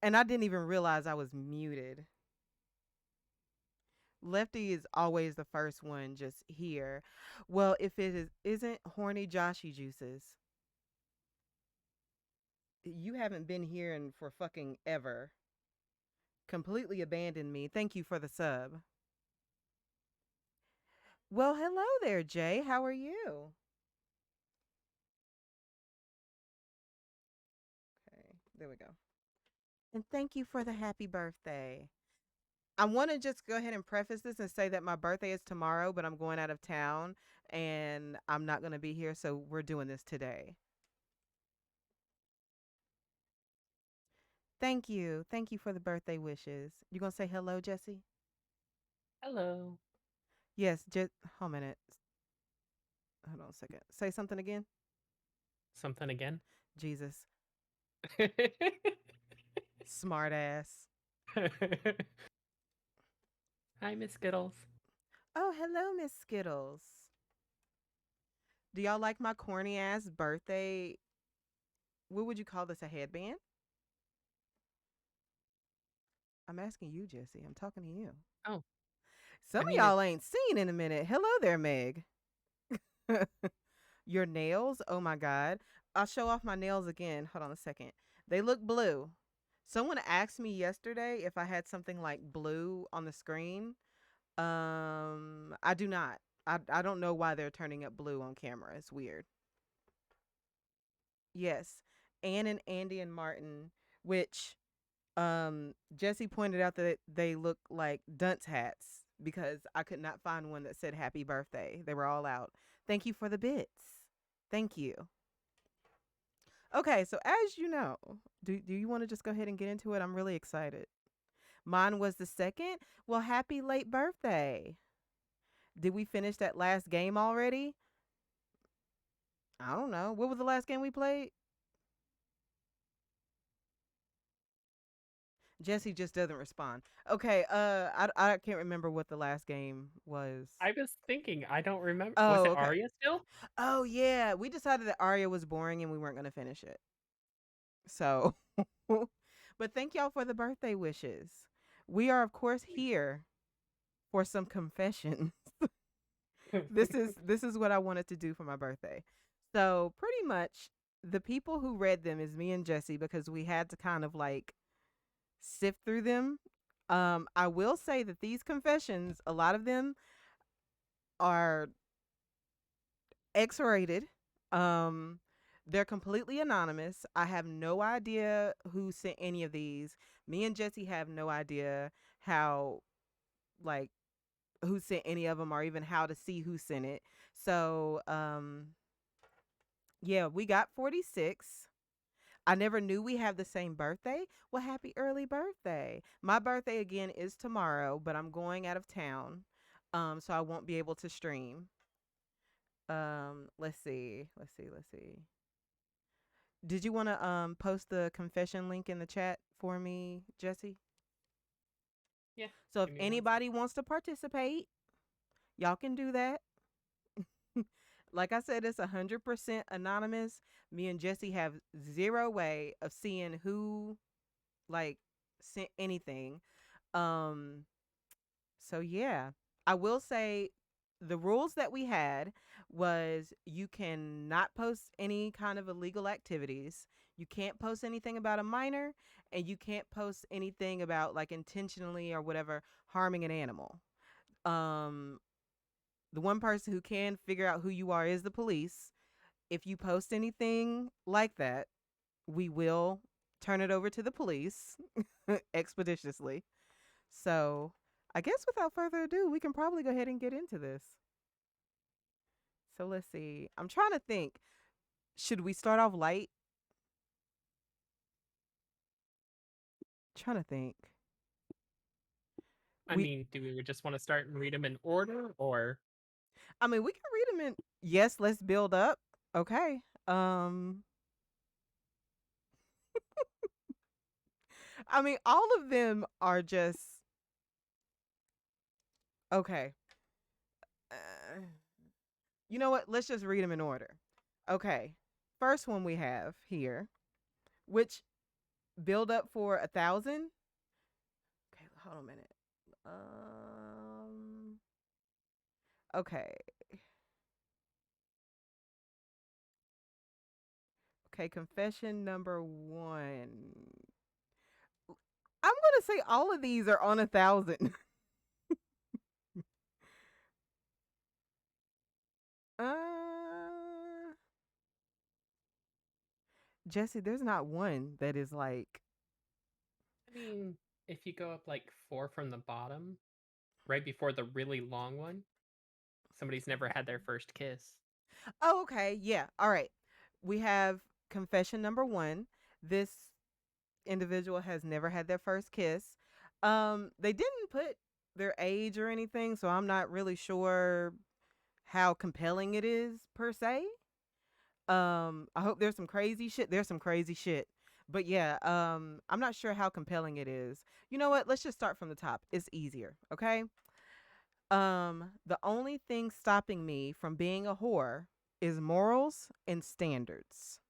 And I didn't even realize I was muted. Lefty is always the first one just here. Well, if it isn't horny Joshy juices, you haven't been here in for fucking ever. Completely abandoned me. Thank you for the sub. Well, hello there, Jay. How are you? Okay, there we go. And thank you for the happy birthday. I want to just go ahead and preface this and say that my birthday is tomorrow, but I'm going out of town and I'm not going to be here, so we're doing this today. Thank you. Thank you for the birthday wishes. You going to say hello, Jesse? Hello. Yes, just hold a minute. Hold on a second. Say something again. Something again? Jesus. Smart ass. Hi, Miss Skittles. Oh, hello, Miss Skittles. Do y'all like my corny ass birthday? What would you call this? A headband? I'm asking you, Jesse. I'm talking to you. Oh, Some I of mean it. y'all ain't seen in a minute. Hello there, Meg. Your nails? Oh my God. I'll show off my nails again. Hold on a second. They look blue. Someone asked me yesterday if I had something like blue on the screen. I do not. I don't know why they're turning up blue on camera. It's weird. Yes. Ann and Andy and Martin, which Jesse pointed out that they look like dunce hats because I could not find one that said happy birthday. They were all out. Thank you for the bits. Thank you. Okay, so as you know, do you want to just go ahead and get into it? I'm really excited. Mine was the second. Well, happy late birthday. Did we finish that last game already? I don't know. What was the last game we played? Jesse just doesn't respond. Okay, I can't remember what the last game was. I was thinking, I don't remember. Was Oh, it okay. Arya still? Oh yeah, we decided that Arya was boring and we weren't going to finish it. So, but thank y'all for the birthday wishes. We are of course here for some confessions. This is what I wanted to do for my birthday. So, pretty much the people who read them is me and Jesse because we had to kind of like sift through them. I will say that these confessions, a lot of them are X-rated. Um, they're completely anonymous. I have no idea who sent any of these. Me and Jesse have no idea how, like, who sent any of them or even how to see who sent it. So, yeah, we got 46. I never knew we have the same birthday. Well, happy early birthday. My birthday again is tomorrow, but I'm going out of town. So I won't be able to stream. Let's see. Let's see. Did you want to post the confession link in the chat for me, Jesse? Yeah. So if Give me one sec. anybody wants to participate, y'all can do that. Like I said, it's 100% anonymous. Me and Jesse have zero way of seeing who like sent anything. Um so yeah. I will say the rules that we had was you cannot post any kind of illegal activities. You can't post anything about a minor and you can't post anything about like intentionally or whatever harming an animal. Um the one person who can figure out who you are is the police. If you post anything like that, we will turn it over to the police expeditiously. So, I guess without further ado, we can probably go ahead and get into this. So, let's see. I'm trying to think. Should we start off light? Trying to think. I We mean, do we just want to start and read them in order, or I mean, we can read them in yes, let's build up. Okay. Um I mean, all of them are just okay. Uh, you know what? Let's just read them in order. Okay. First one we have here, which build up for 1,000. Okay, hold on a minute. Um. Okay. Okay. Confession number one. I'm gonna say all of these are on 1,000. uh. Jesse, there's not one that is like. I mean, if you go up like 4 from the bottom, right before the really long one, somebody's never had their first kiss. Oh, okay. Yeah. All right. We have confession number one. This individual has never had their first kiss. They didn't put their age or anything, so I'm not really sure how compelling it is per se. I hope there's some crazy shit. There's some crazy shit. But yeah, I'm not sure how compelling it is. You know what? Let's just start from the top. It's easier, okay? The only thing stopping me from being a whore is morals and standards.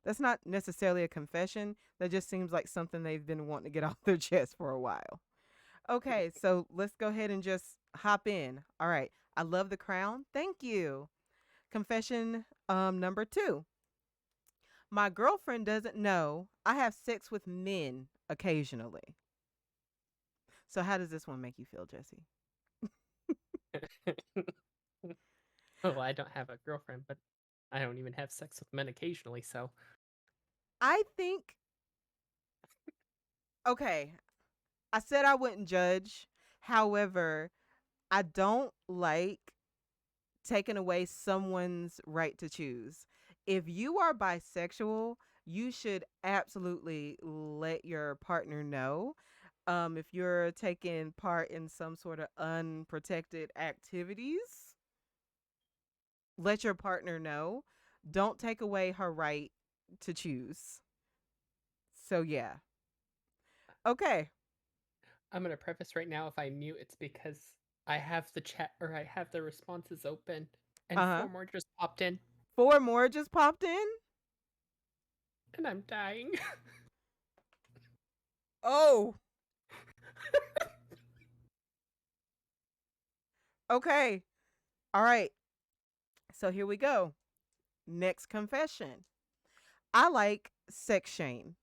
That's not necessarily a confession. That just seems like something they've been wanting to get off their chest for a while. Okay, so let's go ahead and just hop in. All right. I love the crown. Thank you. Confession number two. My girlfriend doesn't know I have sex with men occasionally. So how does this one make you feel, Jesse? Oh, I don't have a girlfriend, but I don't even have sex with men occasionally, so I think okay, I said I wouldn't judge. However, I don't like taking away someone's right to choose. If you are bisexual, you should absolutely let your partner know. If you're taking part in some sort of unprotected activities, let your partner know. Don't take away her right to choose. So, yeah. Okay. I'm gonna preface right now if I mute, it's because I have the chat or I have the responses open and Uh huh. 4 more just popped in Four more just popped in. and I'm dying. Oh, okay. All right. So, here we go. Next confession. I like sex shame.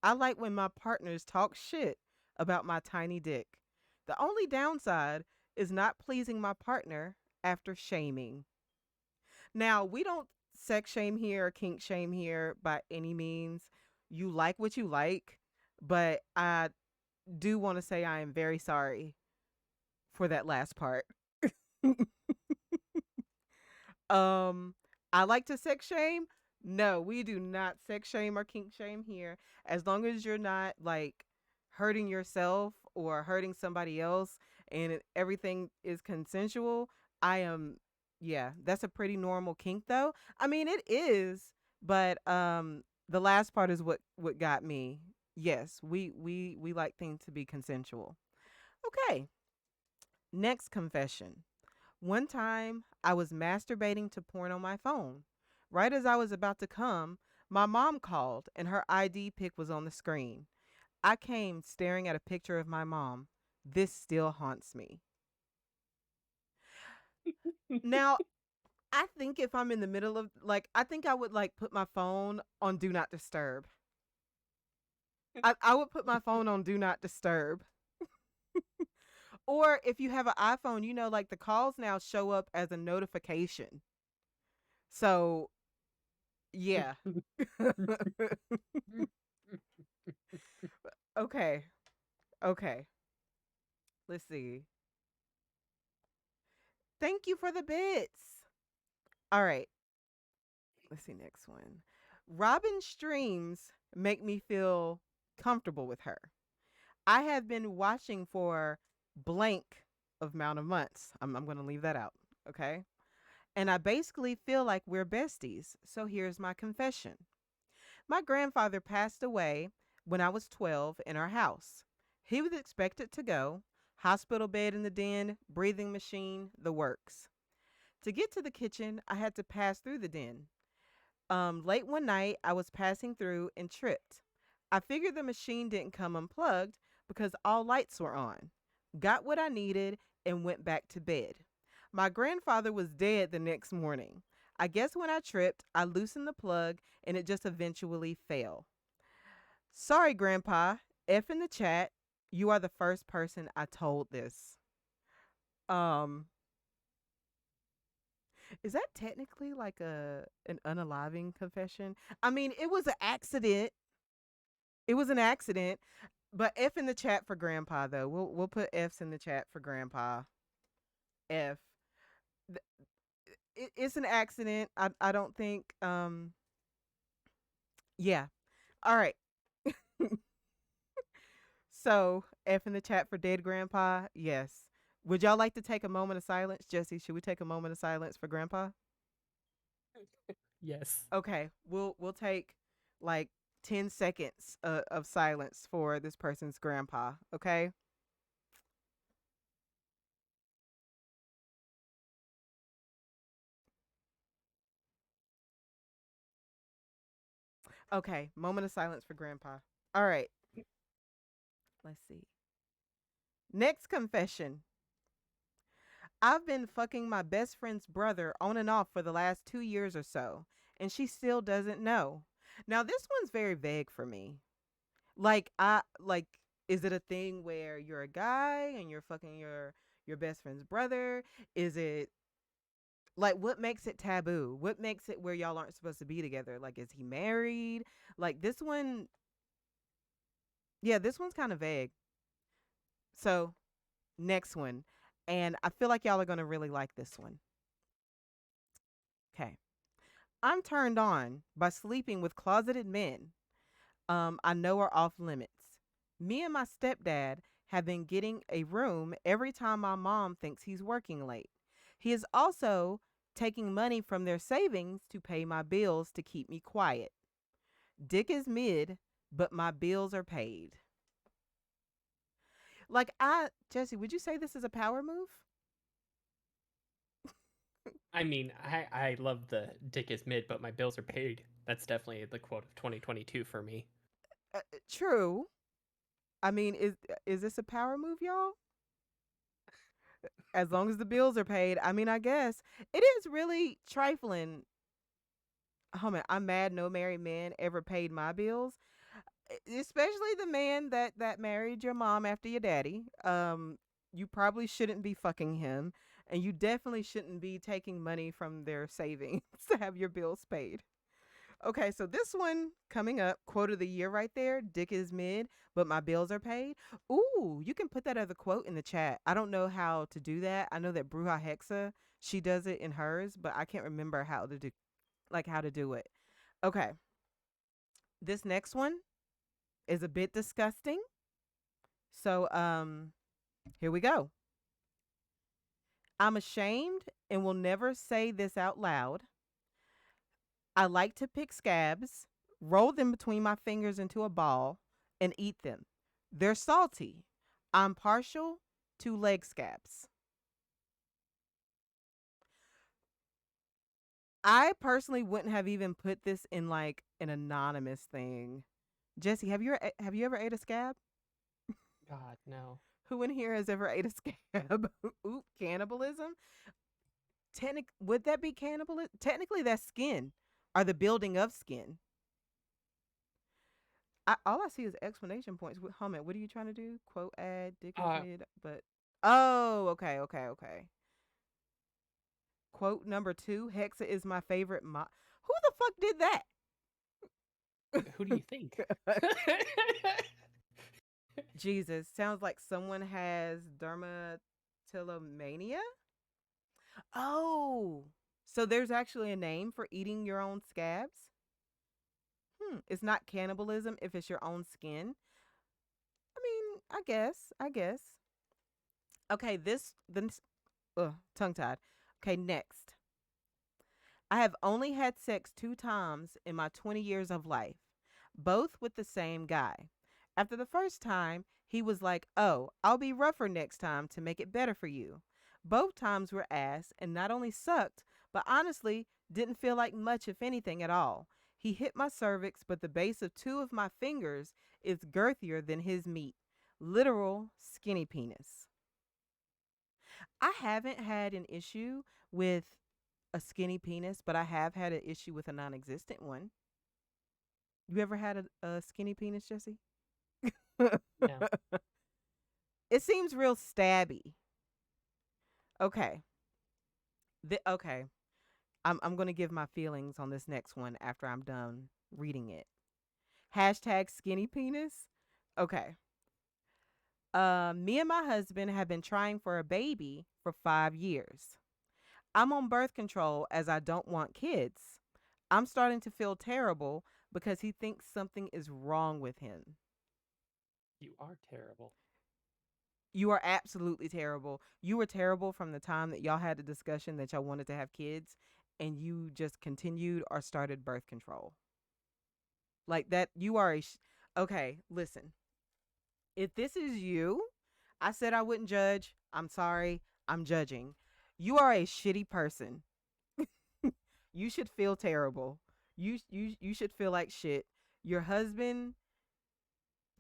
I like when my partners talk shit about my tiny dick. The only downside is not pleasing my partner after shaming. Now, we don't sex shame here or kink shame here by any means. You like what you like, but I do want to say I am very sorry for that last part. Um, I like to sex shame. No, we do not sex shame or kink shame here. As long as you're not like hurting yourself or hurting somebody else and everything is consensual, I am yeah, that's a pretty normal kink though. I mean it is, but the last part is what got me. Yes, we like things to be consensual. Okay, next confession. One time, I was masturbating to porn on my phone. Right as I was about to come, my mom called and her ID pic was on the screen. I came staring at a picture of my mom. This still haunts me. Now, I think if I'm in the middle of I think I would like put my phone on do not disturb. I would put my phone on do not disturb. Or if you have an iPhone, you know, like the calls now show up as a notification. So, yeah. Okay. Okay. Let's see. Thank you for the bits. All right. Let's see next one. Robin streams make me feel comfortable with her. I have been watching for blank amount of months. I'm going to leave that out. Okay. And I basically feel like we're besties. So here's my confession. My grandfather passed away when I was 12 in our house. He was expected to go, hospital bed in the den, breathing machine, the works. To get to the kitchen, I had to pass through the den. Late one night, I was passing through and tripped. I figured the machine didn't come unplugged because all lights were on. Got what I needed and went back to bed. My grandfather was dead the next morning. I guess when I tripped, I loosened the plug and it just eventually fell. Sorry, Grandpa. F in the chat. You are the first person I told this. Um, is that technically like a an unaliving confession? I mean, it was an accident. It was an accident. But F in the chat for Grandpa though. We'll put F's in the chat for Grandpa. F. It's an accident. I don't think. Yeah. All right. So F in the chat for dead Grandpa. Yes. Would y'all like to take a moment of silence, Jesse? Should we take a moment of silence for Grandpa? Yes. Okay. We'll take like 10 seconds of silence for this person's grandpa. Okay. Okay, moment of silence for grandpa. All right, let's see. Next confession. I've been fucking my best friend's brother on and off for the last 2 years or so, and she still doesn't know. Now, this one's very vague for me. Like, is it a thing where you're a guy and you're fucking your best friend's brother? Is it like what makes it taboo? What makes it where y'all aren't supposed to be together? Like, is he married? Like this one, yeah, this one's kind of vague. So, next one. And I feel like y'all are going to really like this one. Okay. I'm turned on by sleeping with closeted men I know are off limits. Me and my stepdad have been getting a room every time my mom thinks he's working late. He is also taking money from their savings to pay my bills to keep me quiet. Dick is mid, but my bills are paid. Like Jesse, would you say this is a power move? I mean, I love the dick is mid, but my bills are paid. That's definitely the quote of 2022 for me. True. I mean, is this a power move, y'all? As long as the bills are paid. I mean, I guess it is really trifling. Oh man, I'm mad no married man ever paid my bills, especially the man that married your mom after your daddy. You probably shouldn't be fucking him, and you definitely shouldn't be taking money from their savings to have your bills paid. Okay, so this one coming up, quote of the year right there. Dick is mid, but my bills are paid. Ooh, you can put that as a quote in the chat. I don't know how to do that. I know that Bruja Hexa, she does it in hers, but I can't remember how to do it. Okay. This next one is a bit disgusting. So here we go. I'm ashamed and will never say this out loud. I like to pick scabs, roll them between my fingers into a ball, and eat them. They're salty. I'm partial to leg scabs. I personally wouldn't have even put this in like an anonymous thing. Jesse, have you ever ate a scab? God, no. Who in here has ever ate a scab? Oop, cannibalism. Would that be cannibalism? Technically, that's skin, or the building of skin. All I see is explanation points. Comment. What are you trying to do? Quote ad dick is mid, but oh, okay. Quote number 2. Hexa is my favorite. Who the fuck did that? Who do you think? Jesus, sounds like someone has dermatillomania. Oh, so there's actually a name for eating your own scabs. It's not cannibalism if it's your own skin. I mean, I guess. Okay, tongue tied. Okay, next. I have only had sex 2 times in my 20 years of life, both with the same guy. After the first time, he was like, "Oh, I'll be rougher next time to make it better for you." Both times were ass and not only sucked, but honestly didn't feel like much, if anything, at all. He hit my cervix, but the base of two of my fingers is girthier than his meat. Literal skinny penis. I haven't had an issue with a skinny penis, but I have had an issue with a non existent one. You ever had a skinny penis, Jesse? No. It seems real stabby. Okay. Okay. I'm going to give my feelings on this next one after I'm done reading it. Hashtag skinny penis. Okay. Me and my husband have been trying for a baby for 5 years. I'm on birth control as I don't want kids. I'm starting to feel terrible because he thinks something is wrong with him. You are terrible. You are absolutely terrible. You were terrible from the time that y'all had the discussion that y'all wanted to have kids and you just continued or started birth control. Like that, you are okay, listen. If this is you, I said I wouldn't judge. I'm sorry. I'm judging. You are a shitty person. You should feel terrible. You should feel like shit. Your husband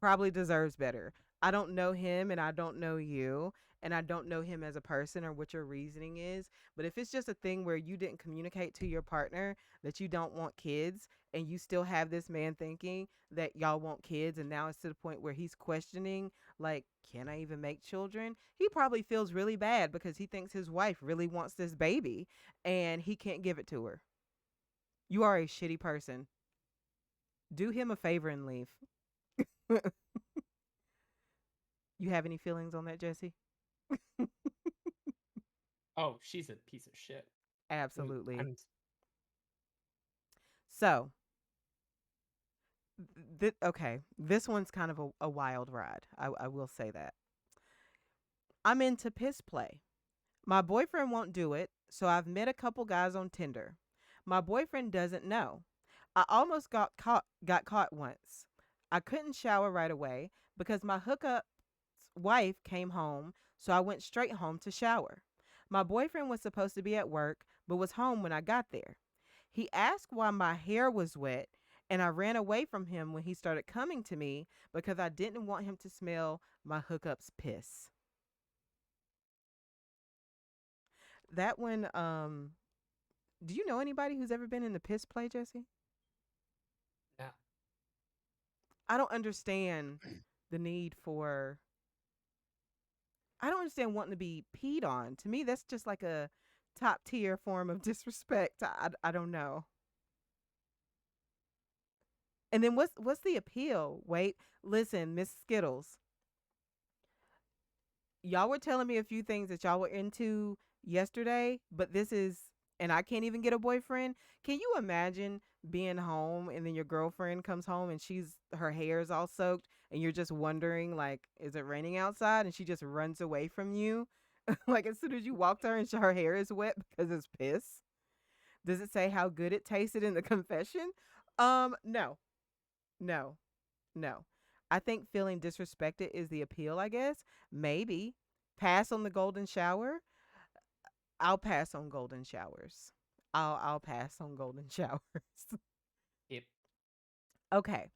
probably deserves better. I don't know him and I don't know you and I don't know him as a person or what your reasoning is, but if it's just a thing where you didn't communicate to your partner that you don't want kids and you still have this man thinking that y'all want kids and now it's to the point where he's questioning like, can I even make children? He probably feels really bad because he thinks his wife really wants this baby and he can't give it to her. You are a shitty person. Do him a favor and leave. You have any feelings on that, Jesse? Oh, she's a piece of shit. Absolutely. I'm So, okay, this one's kind of a wild ride. I will say that. I'm into piss play. My boyfriend won't do it, so I've met a couple guys on Tinder. My boyfriend doesn't know. I almost got caught once. I couldn't shower right away because my hookup's wife came home, so I went straight home to shower. My boyfriend was supposed to be at work, but was home when I got there. He asked why my hair was wet, and I ran away from him when he started coming to me because I didn't want him to smell my hookup's piss. That one, do you know anybody who's ever been in the piss play, Jesse? no. I don't understand the need for I don't understand wanting to be peed on. To me, that's just like a top tier form of disrespect. I don't know. And then what's the appeal? Wait, listen, Miss Skittles, y'all were telling me a few things that y'all were into yesterday, but this is and I can't even get a boyfriend. Can you imagine being home and then your girlfriend comes home and her hair is all soaked and you're just wondering like, is it raining outside? And she just runs away from you. Like as soon as you walk to her and her hair is wet because it's piss. Does it say how good it tasted in the confession? No, no, no. I think feeling disrespected is the appeal, I guess. Maybe. Pass on the golden shower. I'll pass on golden showers. I'll pass on golden showers. Yep. Okay.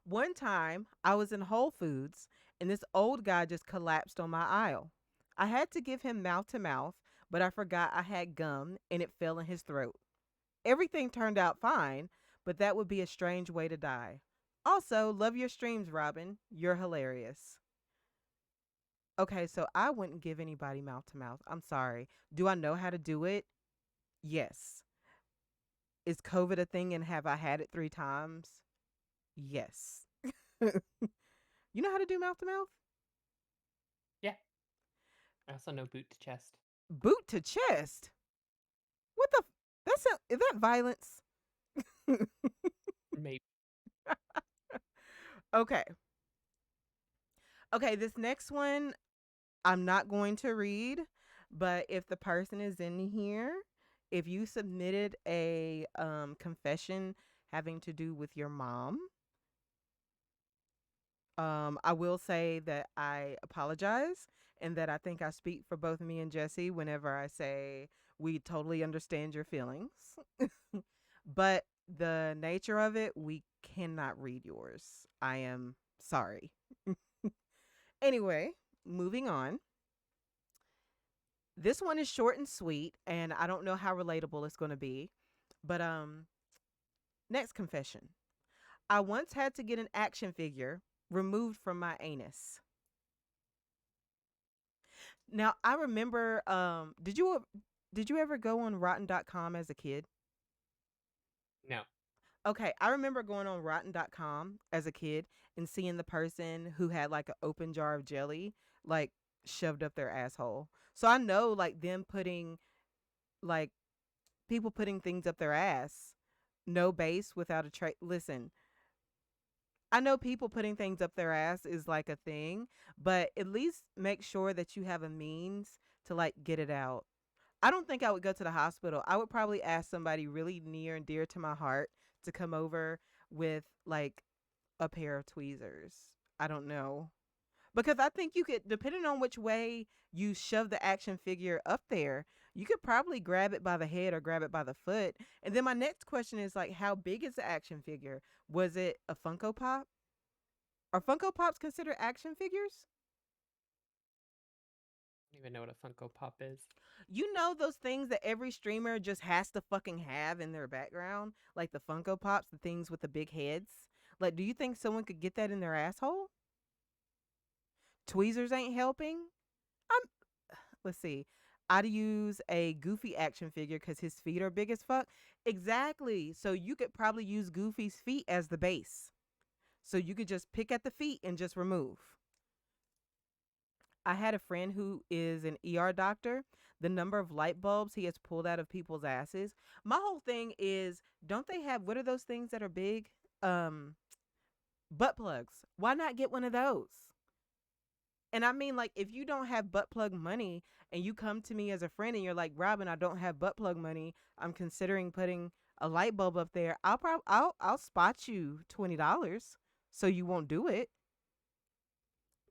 One time I was in Whole Foods and this old guy just collapsed on my aisle. I had to give him mouth to mouth, but I forgot I had gum and it fell in his throat. Everything turned out fine, but that would be a strange way to die. Also, love your streams, Robin. You're hilarious. Okay, so I wouldn't give anybody mouth to mouth. I'm sorry. Do I know how to do it? Yes. Is COVID a thing and have I had it 3 times? Yes. You know how to do mouth to mouth? Yeah. I also know boot to chest. Boot to chest. What the? Is that violence? Maybe. Okay. Okay, this next one I'm not going to read, but if the person is in here, if you submitted a confession having to do with your mom, I will say that I apologize and that I think I speak for both me and Jesse whenever I say we totally understand your feelings. But the nature of it, we cannot read yours. I am sorry. Anyway, moving on. This one is short and sweet, and I don't know how relatable it's going to be. But next confession. I once had to get an action figure removed from my anus. Now, I remember did you ever go on rotten.com as a kid? No. Okay, I remember going on rotten.com as a kid and seeing the person who had like an open jar of jelly like shoved up their asshole. So I know like them putting like people putting things up their ass, no base without a tray. Listen, I know people putting things up their ass is like a thing, but at least make sure that you have a means to like get it out. I don't think I would go to the hospital. I would probably ask somebody really near and dear to my heart to come over with like a pair of tweezers. I don't know. Because I think you could, depending on which way you shove the action figure up there, you could probably grab it by the head or grab it by the foot. And then my next question is like, how big is the action figure? Was it a Funko Pop? Are Funko Pops considered action figures? I don't even know what a Funko Pop is. You know those things that every streamer just has to fucking have in their background? Like the Funko Pops, the things with the big heads? Like, do you think someone could get that in their asshole? Tweezers ain't helping? I'm let's see. I'd use a Goofy action figure because his feet are big as fuck. Exactly. So you could probably use Goofy's feet as the base. So you could just pick at the feet and just remove. I had a friend who is an ER doctor. The number of light bulbs he has pulled out of people's asses. My whole thing is, don't they have what are those things that are big? Um, butt plugs. Why not get one of those? And I mean, like, if you don't have butt plug money and you come to me as a friend and you're like, Robin, I don't have butt plug money. I'm considering putting a light bulb up there. I'll spot you $20 so you won't do it.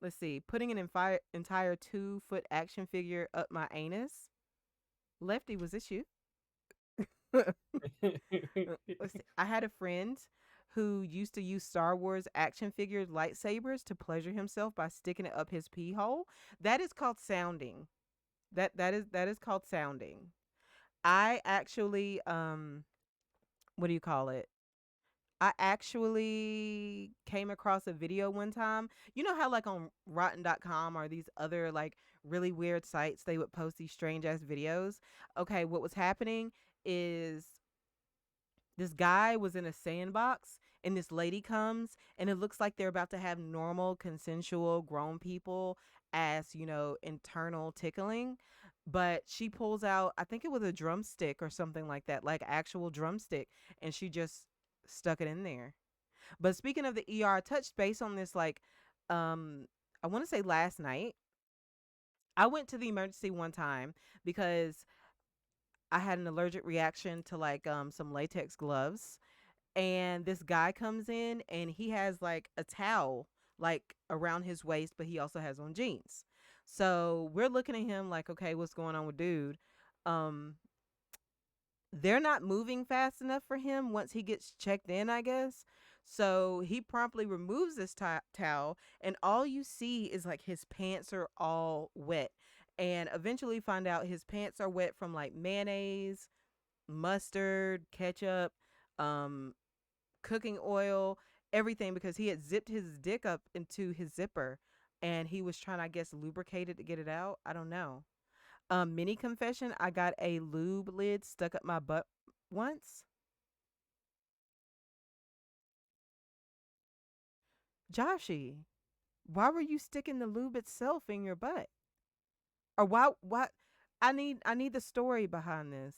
Let's see, putting an entire 2-foot action figure up my anus. Lefty, was this you? Let's see. I had a friend who used to use Star Wars action figure lightsabers to pleasure himself by sticking it up his pee hole. That is called sounding. That is called sounding. I actually what do you call it? I actually came across a video one time. You know how like on rotten.com or these other like really weird sites they would post these strange ass videos? Okay, what was happening is this guy was in a sandbox and this lady comes and it looks like they're about to have normal consensual grown people as, internal tickling, but she pulls out, I think it was a drumstick or something like that, like actual drumstick, and she just stuck it in there. But speaking of the ER, I touched base on this like um I want to say last night. I went to the emergency one time because I had an allergic reaction to like some latex gloves, and this guy comes in and he has like a towel like around his waist, but he also has on jeans. So we're looking at him like, okay, what's going on with dude? Um they're not moving fast enough for him once he gets checked in, I guess. So he promptly removes this towel, and all you see is like his pants are all wet. And eventually find out his pants are wet from like mayonnaise, mustard, ketchup, um, cooking oil, everything, because he had zipped his dick up into his zipper and he was trying, I guess, lubricate it to get it out. I don't know. Mini confession, I got a lube lid stuck up my butt once. Joshy, why were you sticking the lube itself in your butt? Or why I need the story behind this.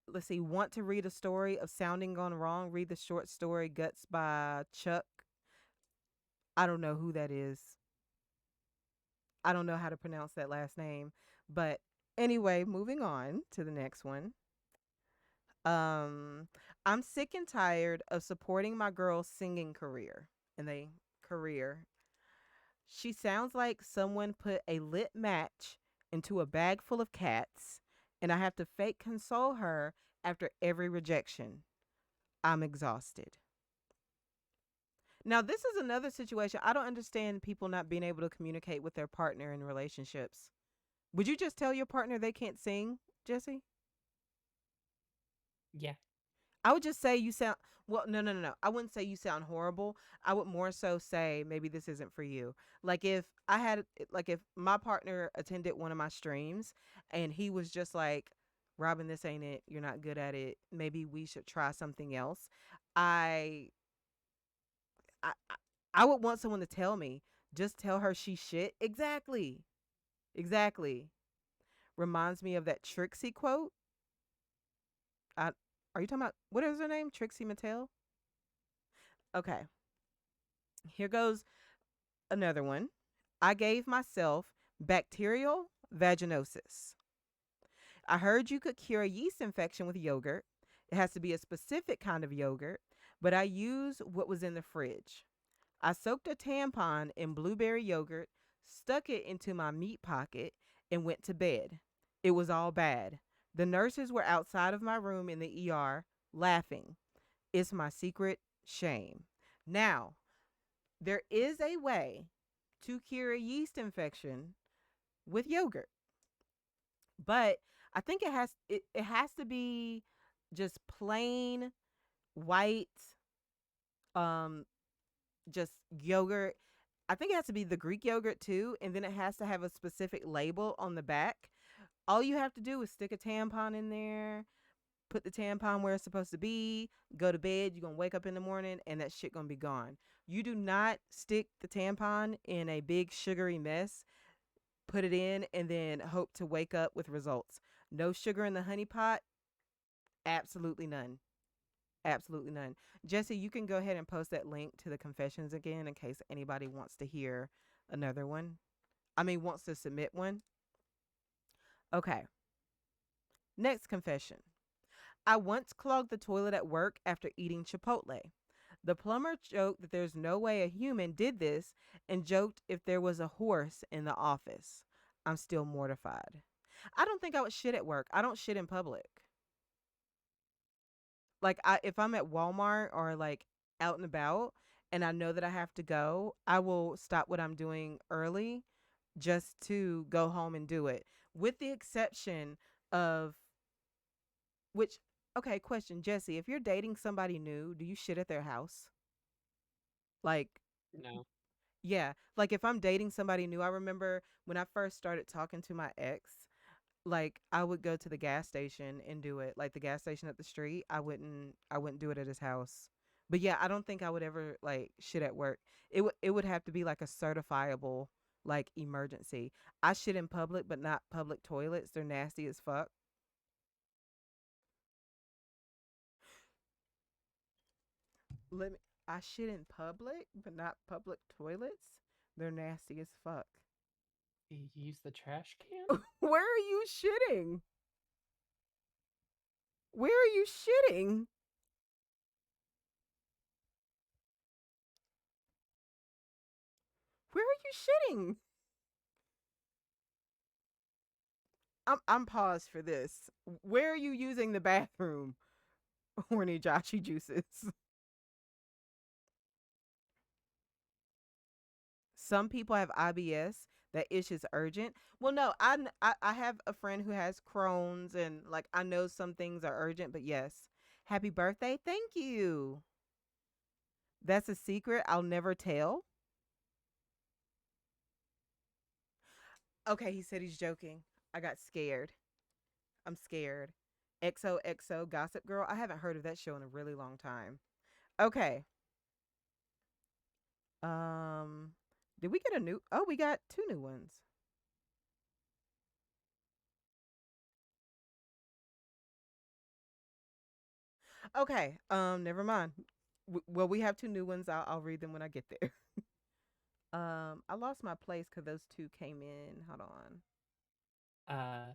Let's see, want to read a story of sounding gone wrong? Read the short story Guts by Chuck. I don't know who that is. I don't know how to pronounce that last name. But anyway, moving on to the next one. Um, I'm sick and tired of supporting my girl's singing career. And they career. She sounds like someone put a lit match into a bag full of cats and I have to fake console her after every rejection. I'm exhausted. Now, this is another situation. I don't understand people not being able to communicate with their partner in relationships. Would you just tell your partner they can't sing, Jesse? Yeah. I would just say you sound well, no, no, no, no. I wouldn't say you sound horrible. I would more so say maybe this isn't for you. Like if I had like if my partner attended one of my streams and he was just like, "Robin, this ain't it. You're not good at it. Maybe we should try something else." I I I would want someone to tell me. Just tell her she shit. Exactly. Exactly. Reminds me of that Trixie quote. I Are you talking about what is her name? Trixie Mattel? Okay. Here goes another one. I gave myself bacterial vaginosis. I heard you could cure a yeast infection with yogurt. It has to be a specific kind of yogurt, but I used what was in the fridge. I soaked a tampon in blueberry yogurt, stuck it into my meat pocket, and went to bed. It was all bad. The nurses were outside of my room in the ER laughing. It's my secret shame. Now, there is a way to cure a yeast infection with yogurt, but I think it has to be just plain white um just yogurt. I think it has to be the Greek yogurt too, and then it has to have a specific label on the back. All you have to do is stick a tampon in there, put the tampon where it's supposed to be, go to bed. You're going to wake up in the morning and that shit going to be gone. You do not stick the tampon in a big sugary mess, put it in, and then hope to wake up with results. No sugar in the honey pot, absolutely none. Absolutely none. Jesse, you can go ahead and post that link to the confessions again in case anybody wants to hear another one. I mean, wants to submit one. Okay. Next confession. I once clogged the toilet at work after eating Chipotle. The plumber joked that there's no way a human did this and joked if there was a horse in the office. I'm still mortified. I don't think I would shit at work. I don't shit in public. Like if I'm at Walmart or like out and about and I know that I have to go, I will stop what I'm doing early just to go home and do it. With the exception of which okay, question, Jesse, if you're dating somebody new, do you shit at their house? Like No. yeah, like if I'm dating somebody new, I remember when I first started talking to my ex, like I would go to the gas station and do it. Like the gas station up the street, I wouldn't do it at his house. But yeah, I don't think I would ever like shit at work. It would have to be like a certifiable like emergency. I shit in public, but not public toilets. They're nasty as fuck. Let me I shit in public, but not public toilets. They're nasty as fuck. You use the trash can? Where are you shitting? Where are you shitting? Where are you shitting? I'm paused for this. Where are you using the bathroom? Horny Joshy juices. Some people have IBS. That ish is urgent. Well, no, I have a friend who has Crohn's, and like I know some things are urgent, but yes. Happy birthday. Thank you. That's a secret I'll never tell. Okay, he said he's joking. I got scared. I'm scared. XOXO Gossip Girl. I haven't heard of that show in a really long time. Okay. Um, did we get a new? Oh, we got two new ones. Okay. Never mind. Well, we have two new ones. I'll read them when I get there. I lost my place because those two came in. Hold on. Uh,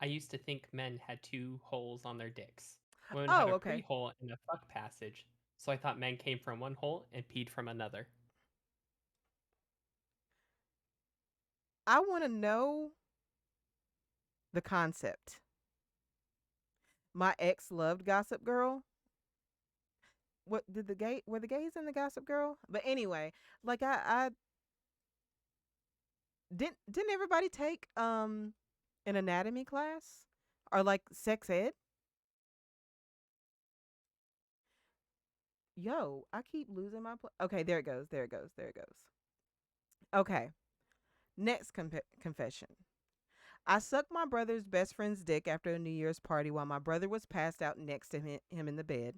I used to think men had two holes on their dicks. Women have Oh, a okay. pre-hole and a fuck passage, so I thought men came from one hole and peed from another. I want to know the concept. My ex loved Gossip Girl. What did the gay were the gays in the Gossip Girl? But anyway, like I didn't everybody take an anatomy class or like sex ed? Yo, I keep losing my okay, there it goes. There it goes. There it goes. Okay. Next confession. I sucked my brother's best friend's dick after a New Year's party while my brother was passed out next to him in the bed.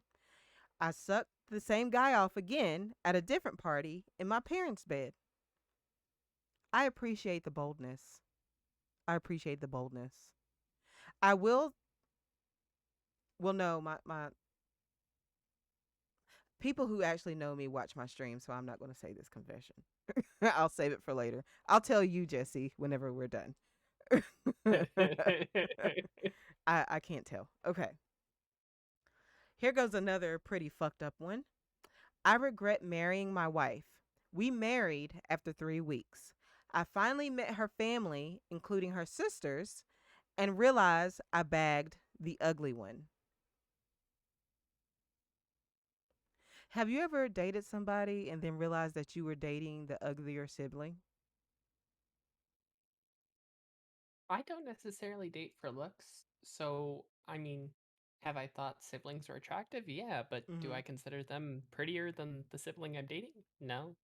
I sucked the same guy off again at a different party in my parents' bed. I appreciate the boldness. I appreciate the boldness. I will well no, my people who actually know me watch my stream, so I'm not going to say this confession. I'll save it for later. I'll tell you, Jesse, whenever we're done. I can't tell. Okay. Here goes another pretty fucked up one. I regret marrying my wife. We married after 3 weeks. I finally met her family, including her sisters, and realized I bagged the ugly one. Have you ever dated somebody and then realized that you were dating the uglier sibling? I don't necessarily date for looks, so I mean, have I thought siblings are attractive? Yeah, but do Hmm. I consider them prettier than the sibling I'm dating? No.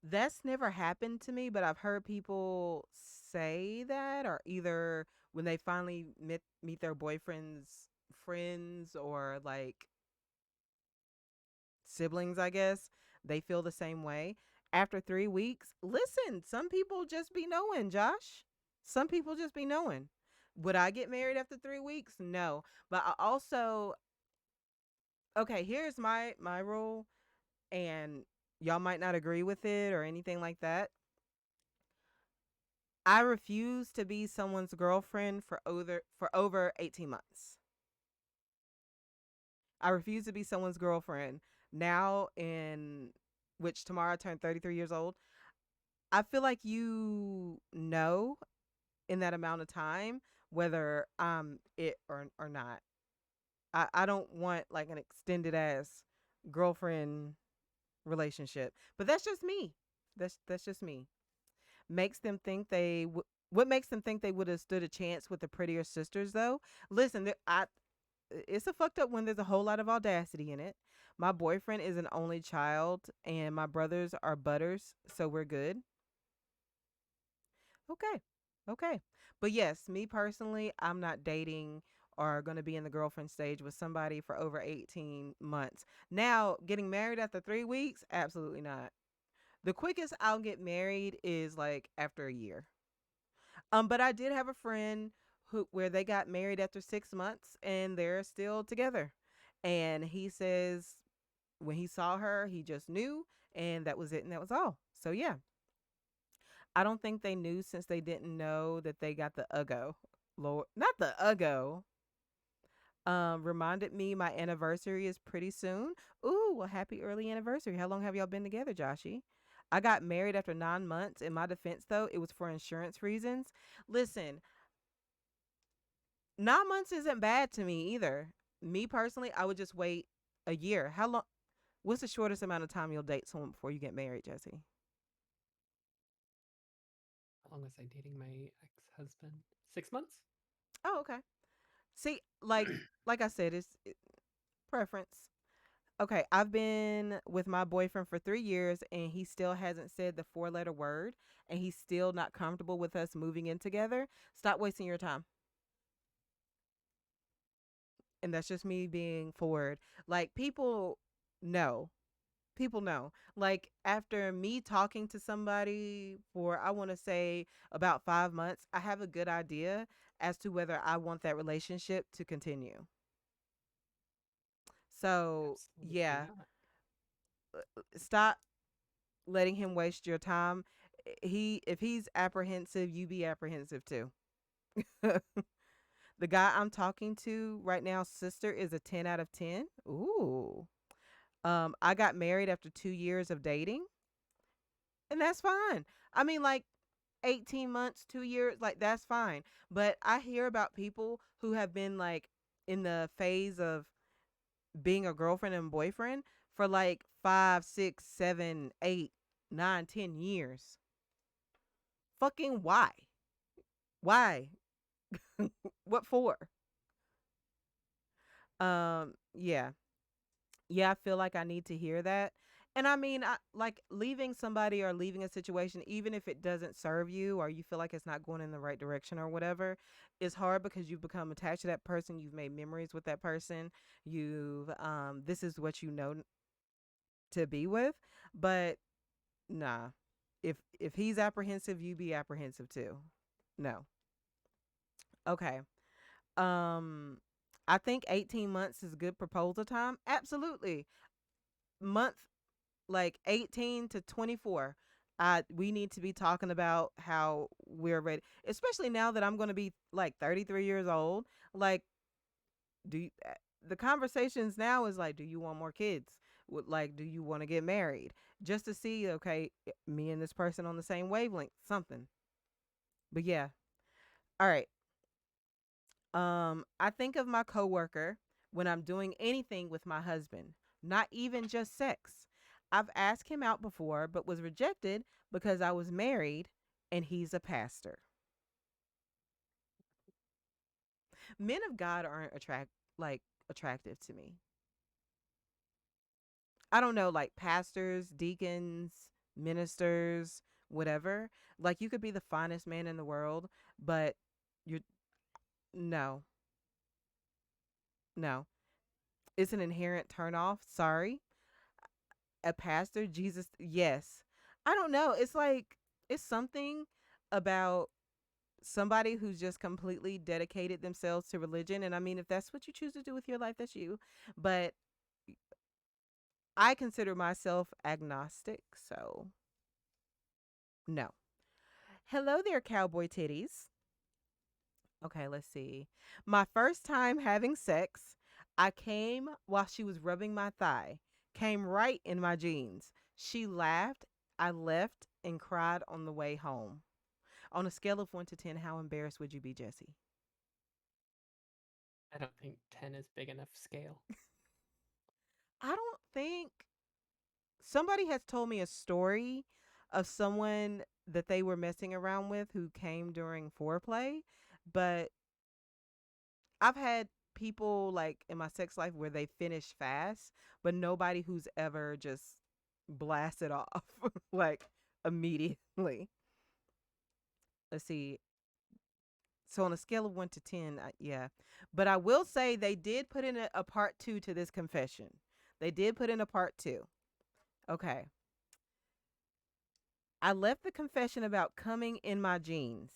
That's never happened to me, but I've heard people say that, or either when they finally meet their boyfriend's friends or like siblings, I guess, they feel the same way. After 3 weeks, listen, some people just be knowing, Josh. Some people just be knowing. Would I get married after 3 weeks? No. But I also, okay, here's my rule, and y'all might not agree with it or anything like that. I refuse to be someone's girlfriend for over 18 months. I refuse to be someone's girlfriend now in which tomorrow I turn 33 years old. I feel like you know in that amount of time whether I'm it or not. I don't want like an extended ass girlfriend relationship. But that's just me. That's just me. Makes them think what makes them think they would have stood a chance with the prettier sisters though? Listen, it's a fucked up when there's a whole lot of audacity in it. My boyfriend is an only child and my brothers are butters, so we're good. Okay. Okay. But yes, me personally, I'm not dating or going to be in the girlfriend stage with somebody for over 18 months. Now, getting married after 3 weeks, absolutely not. The quickest I'll get married is like after a year. But I did have a friend who where they got married after 6 months and they're still together. And he says when he saw her, he just knew and that was it and that was all. So yeah, I don't think they knew since they didn't know that they got the Uggo. Lord, not the Uggo. Reminded me my anniversary is pretty soon. Ooh, well, happy early anniversary. How long have y'all been together, Joshy? I got married after 9 months. In my defense, though, it was for insurance reasons. Listen, 9 months isn't bad to me either. Me personally, I would just wait a year. How long? What's the shortest amount of time you'll date someone before you get married, Jesse? How long was I dating my ex-husband? 6 months? Oh, okay. See, like I said, preference. Okay, I've been with my boyfriend for 3 years and he still hasn't said the 4 letter word and he's still not comfortable with us moving in together. Stop wasting your time. And that's just me being forward. Like know. People know. Like after me talking to somebody for I want to say about 5 months, I have a good idea as to whether I want that relationship to continue. So, Absolutely yeah, not. stop letting him waste your time. He if he's apprehensive, you be apprehensive too. The guy I'm talking to right now, sister, is a 10 out of 10. Ooh. I got married after 2 years of dating, and that's fine. I mean, like, 18 months, 2 years, like that's fine. But I hear about people who have been like in the phase of being a girlfriend and boyfriend for like 5, 6, 7, 8, 9, 10 years. Fucking why? Why? What for? Yeah. Yeah, I feel like I need to hear that. And I mean, like leaving somebody or leaving a situation, even if it doesn't serve you or you feel like it's not going in the right direction or whatever, is hard because you've become attached to that person. You've made memories with that person. This is what you know to be with. But nah, if he's apprehensive, you be apprehensive too. No. Okay. Um, I think 18 months is good proposal time. Absolutely. Month like 18 to 24, we need to be talking about how we're ready, especially now that I'm going to be like 33 years old. Like, do you, the conversations now is like, do you want more kids? Like, do you want to get married? Just to see, okay, me and this person on the same wavelength, something. But yeah, all right. I think of my coworker when I'm doing anything with my husband, not even just sex. I've asked him out before, but was rejected because I was married and he's a pastor. Men of God aren't attractive to me. I don't know, like pastors, deacons, ministers, whatever. Like you could be the finest man in the world, but you're no, no. It's an inherent turn off. Sorry. A pastor, Jesus, yes. I don't know. It's like it's something about somebody who's just completely dedicated themselves to religion. And I mean, if that's what you choose to do with your life, that's you. But I consider myself agnostic, so no. Hello there, cowboy titties. Okay, let's see. My first time having sex, I came while she was rubbing my thigh, came right in my jeans. She laughed, I left, and cried on the way home. On a scale of 1 to 10, how embarrassed would you be, Jesse? I don't think 10 is big enough scale. I don't think somebody has told me a story of someone that they were messing around with who came during foreplay, but I've had people like in my sex life where they finish fast, but nobody who's ever just blasted off like immediately. Let's see. So on a scale of 1 to 10, yeah. But I will say they did put in a part 2 to this confession. They did put in a part 2. Okay. I left the confession about coming in my jeans.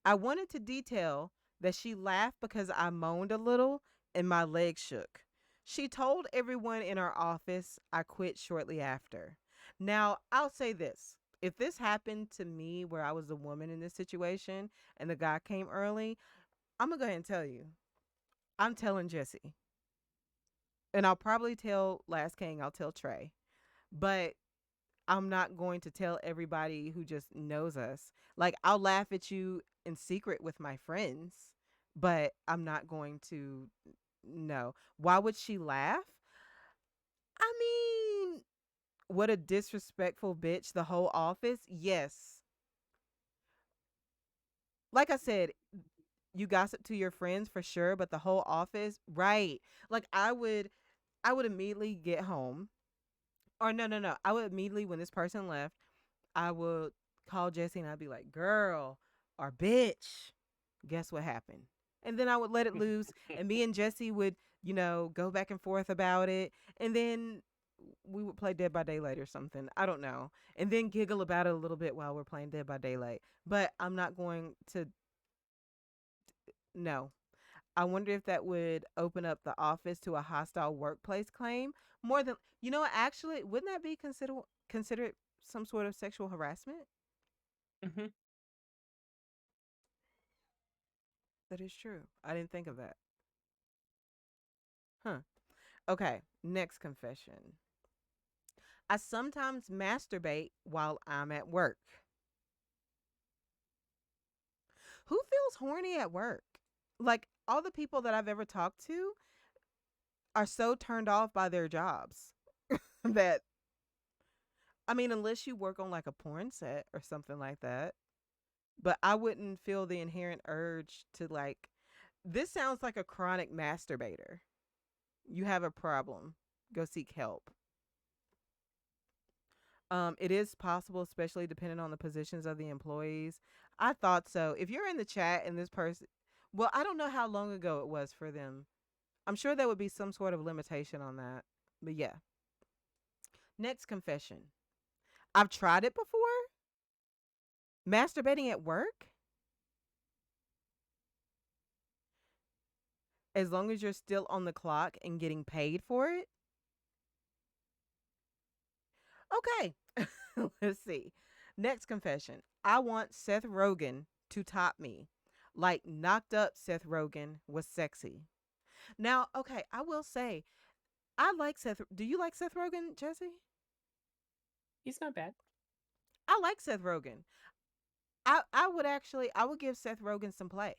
I wanted to detail that she laughed because I moaned a little and my legs shook. She told everyone in our office I quit shortly after. Now, I'll say this. If this happened to me where I was the woman in this situation and the guy came early, I'm going to go ahead and tell you. I'm telling Jesse. And I'll probably tell Last King, I'll tell Trey. But I'm not going to tell everybody who just knows us. Like, I'll laugh at you in secret with my friends, but I'm not going to. No. Why would she laugh? I mean, what a disrespectful bitch. The whole office? Yes. Like I said, you gossip to your friends for sure, but the whole office, right. Like I would immediately get home. Or no, no, no. I would immediately when this person left, I would call Jesse and I'd be like, girl or bitch, guess what happened? And then I would let it loose. And me and Jesse would, go back and forth about it. And then we would play Dead by Daylight or something. I don't know. And then giggle about it a little bit while we're playing Dead by Daylight. But I'm not going to, no. I wonder if that would open up the office to a hostile workplace claim more than, actually, wouldn't that be considered some sort of sexual harassment? Hmm. That is true. I didn't think of that. Huh. Okay, next confession. I sometimes masturbate while I'm at work. Who feels horny at work? Like all the people that I've ever talked to are so turned off by their jobs that I mean, unless you work on like a porn set or something like that, but I wouldn't feel the inherent urge to like this sounds like a chronic masturbator. You have a problem. Go seek help. It is possible, especially depending on the positions of the employees. I thought so. If you're in the chat and this person, well, I don't know how long ago it was for them. I'm sure there would be some sort of limitation on that. But yeah. Next confession. I've tried it before. Masturbating at work, as long as you're still on the clock and getting paid for it. Okay. Let's see. Next confession. I want Seth Rogen to top me. Like knocked up Seth Rogen was sexy. Now, okay, I will say I like Seth. Do you like Seth Rogen, Jesse? He's not bad. I like Seth Rogen. I would give Seth Rogen some play.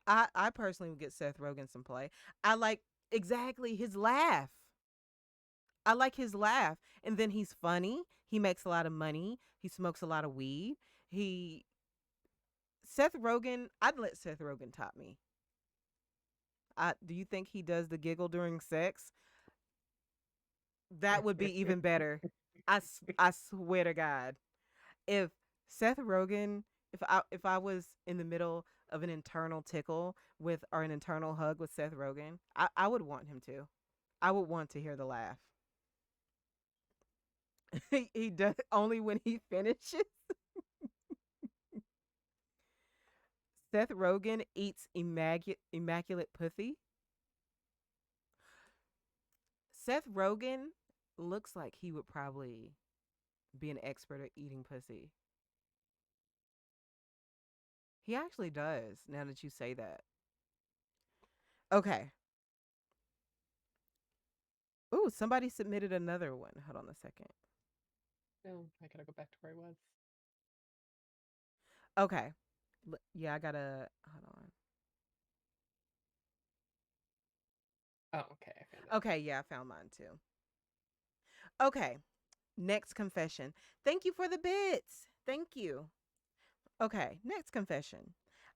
I personally would get Seth Rogen some play. I like exactly his laugh. I like his laugh. And then he's funny. He makes a lot of money. He smokes a lot of weed. He Seth Rogen, I'd let Seth Rogen top me. Do you think he does the giggle during sex? That would be even better. I swear to God. If Seth Rogen, if I was in the middle of an internal tickle with or an internal hug with Seth Rogen, I would want him to. I would want to hear the laugh. He does only when he finishes. Seth Rogen eats immaculate pussy. Seth Rogen looks like he would probably be an expert at eating pussy. He actually does, now that you say that. Okay. Ooh, somebody submitted another one. Hold on a second. No, I gotta go back to where I was. Okay. Yeah, I gotta. Hold on. Oh, okay, I found it. Okay, yeah, I found mine too. Okay. Next confession. Thank you for the bits. Thank you. Okay, next confession.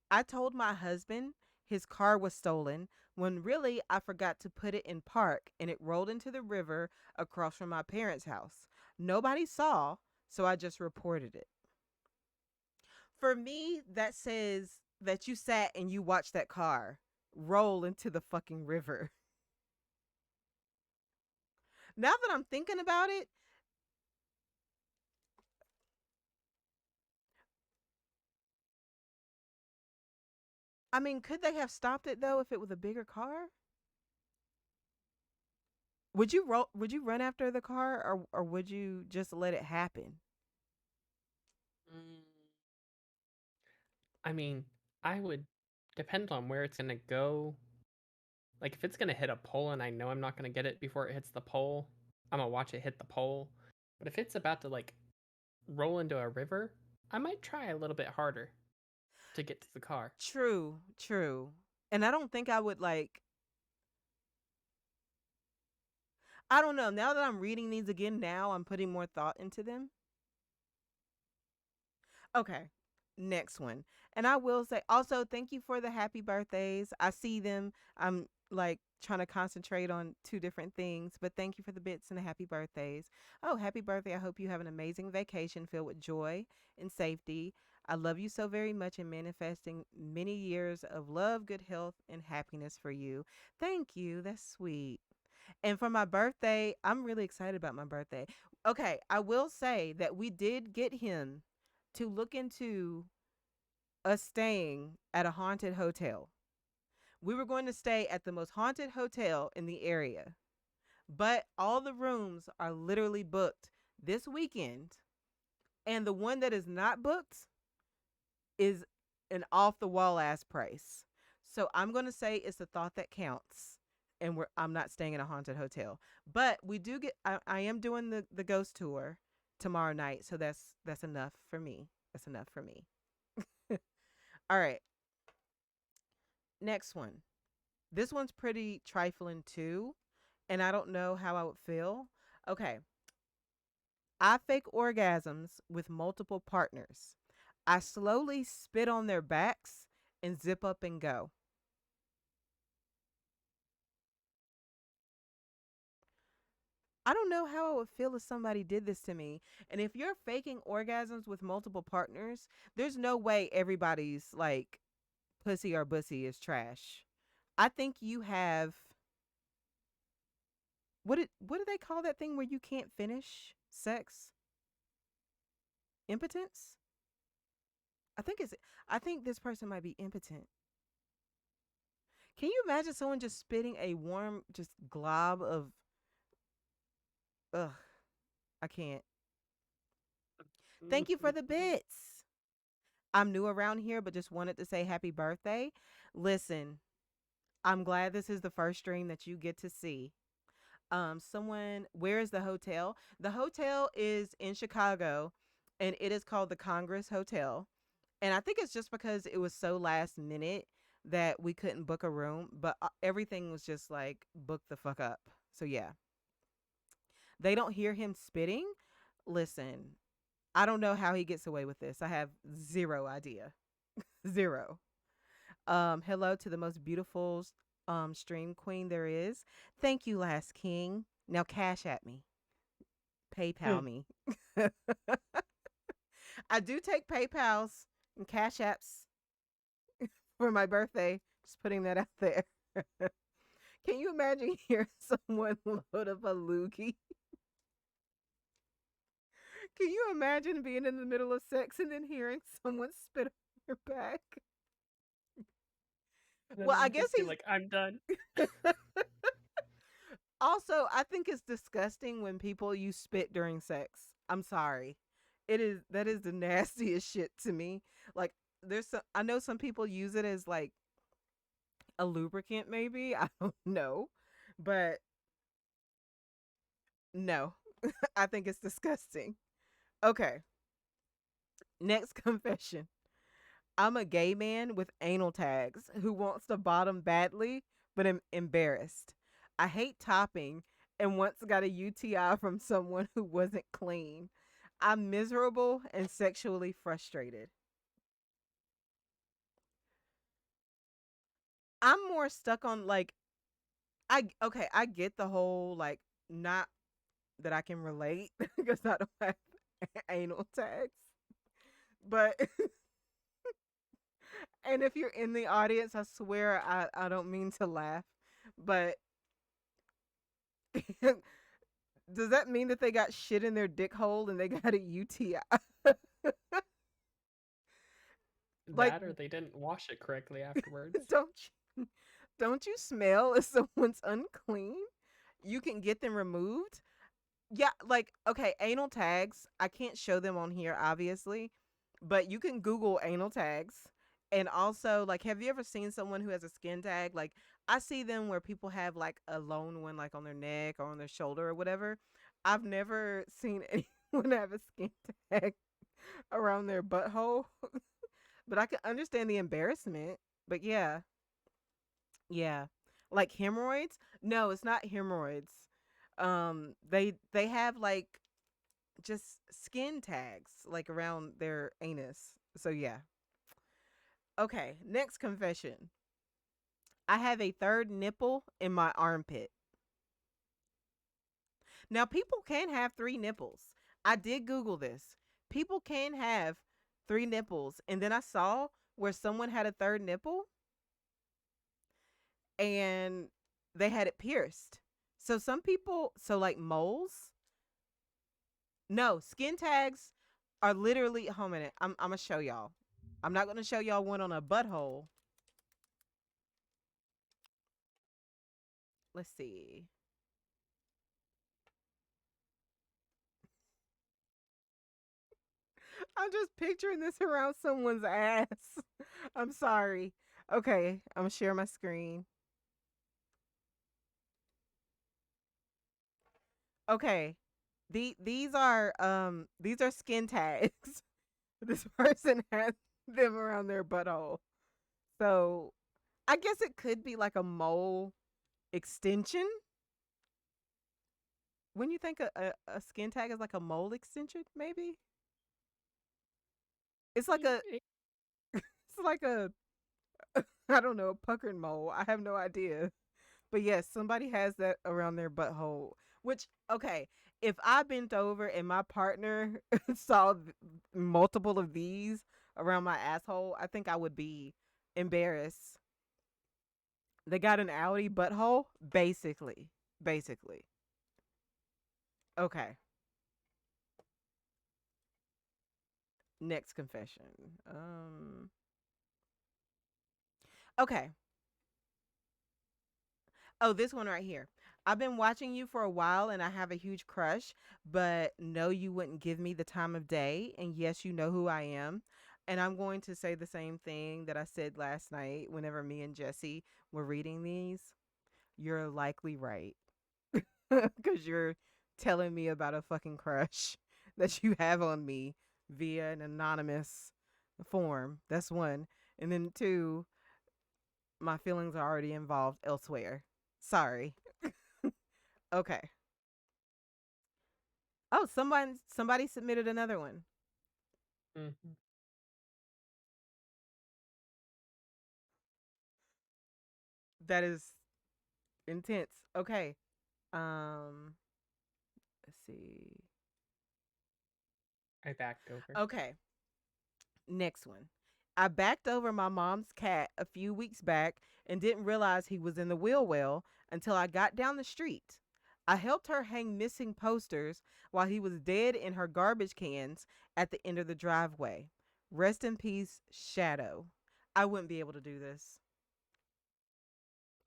I told my husband his car was stolen when really I forgot to put it in park and it rolled into the river across from my parents' house. Nobody saw, so I just reported it. For me, that says that you sat and you watched that car roll into the fucking river. Now that I'm thinking about it, I mean, could they have stopped it though if it was a bigger car? Would you run after the car or would you just let it happen? Mm, I mean, I would depend on where it's gonna go. Like if it's gonna hit a pole and I know I'm not gonna get it before it hits the pole, I'm gonna watch it hit the pole. But if it's about to like roll into a river, I might try a little bit harder to get to the car. True, true. And I don't think I would like I don't know. Now that I'm reading these again now, I'm putting more thought into them. Okay. Next one. And I will say also thank you for the happy birthdays. I see them. I'm like trying to concentrate on two different things, but thank you for the bits and the happy birthdays. Oh, happy birthday. I hope you have an amazing vacation filled with joy and safety. I love you so very much and manifesting many years of love, good health, and happiness for you. Thank you. That's sweet. And for my birthday, I'm really excited about my birthday. Okay, I will say that we did get him to look into us staying at a haunted hotel. We were going to stay at the most haunted hotel in the area, but all the rooms are literally booked this weekend. And the one that is not booked is an off the wall ass price. So I'm going to say it's the thought that counts. And I'm not staying in a haunted hotel. But we do get I am doing the ghost tour tomorrow night, so that's enough for me. That's enough for me. All right. Next one. This one's pretty trifling too, and I don't know how I would feel. Okay. I fake orgasms with multiple partners. I slowly spit on their backs and zip up and go. I don't know how I would feel if somebody did this to me. And if you're faking orgasms with multiple partners, there's no way everybody's like pussy or bussy is trash. I think you have what do they call that thing where you can't finish sex? Impotence? I think it's I think this person might be impotent. Can you imagine someone just spitting a warm just glob of ugh, I can't. Thank you for the bits. I'm new around here but just wanted to say happy birthday. Listen, I'm glad this is the first stream that you get to see. Someone, where is the hotel? The hotel is in Chicago and it is called the Congress Hotel. And I think it's just because it was so last minute that we couldn't book a room, but everything was just like book the fuck up. So yeah, they don't hear him spitting. Listen, I don't know how he gets away with this. I have zero idea. Zero. Hello to the most beautiful stream queen there is. Thank you, Last King. Now cash at me. PayPal me. I do take PayPals and Cash Apps for my birthday. Just putting that out there. Can you imagine hearing someone load up a loogie? Can you imagine being in the middle of sex and then hearing someone spit on your back? And Well, then I you guess just be he's like, I'm done. also, I think it's disgusting when people use spit during sex. I'm sorry. That is the nastiest shit to me. Like I know some people use it as like a lubricant maybe. I don't know. But no. I think it's disgusting. Okay. Next confession. I'm a gay man with anal tags who wants to bottom badly, but am embarrassed. I hate topping and once got a UTI from someone who wasn't clean. I'm miserable and sexually frustrated. I'm more stuck on like I get the whole like not that I can relate because I don't have anal tags. But and if you're in the audience, I swear I don't mean to laugh, but does that mean that they got shit in their dick hole and they got a UTI? Like, That or they didn't wash it correctly afterwards. don't don't you smell if someone's unclean? You can get them removed. Yeah, like okay, anal tags. I can't show them on here, obviously, but you can Google anal tags. And also, like, have you ever seen someone who has a skin tag? Like, I see them where people have like a lone one, like on their neck or on their shoulder or whatever. I've never seen anyone have a skin tag around their butthole, but I can understand the embarrassment. But yeah, yeah, like hemorrhoids. No, it's not hemorrhoids. They have like just skin tags like around their anus. So yeah. Okay, next confession. I have a third nipple in my armpit. Now people can have three nipples. I did Google this. People can have three nipples and then I saw where someone had a third nipple and they had it pierced. So some people, so like moles, no, skin tags are literally. Hold a minute, I'm gonna show y'all. I'm not gonna show y'all one on a butthole. Let's see. I'm just picturing this around someone's ass. I'm sorry. Okay, I'm gonna share my screen. Okay, these are skin tags. This person has. them around their butthole. So I guess it could be like a mole extension. When you think a skin tag is like a mole extension, maybe it's like a Eh, it's like a I don't know, a puckered mole. I have no idea. But yes, somebody has that around their butthole. Which, okay, if I bent over and my partner saw multiple of these around my asshole, I think I would be embarrassed. They got an Audi butthole, basically. Basically. Okay. Next confession. Okay. Oh, this one right here. I've been watching you for a while and I have a huge crush, but no, you wouldn't give me the time of day. And yes, you know who I am. And I'm going to say the same thing that I said last night whenever me and Jesse were reading these. You're likely right. Because you're telling me about a fucking crush that you have on me via an anonymous form. That's one. And then two, my feelings are already involved elsewhere. Sorry. Okay. Oh, somebody submitted another one. mhm. That is intense. Okay. Um, let's see. I backed over. Okay. Next one. I backed over my mom's cat a few weeks back and didn't realize he was in the wheel well until I got down the street. I helped her hang missing posters while he was dead in her garbage cans at the end of the driveway. Rest in peace, Shadow. I wouldn't be able to do this.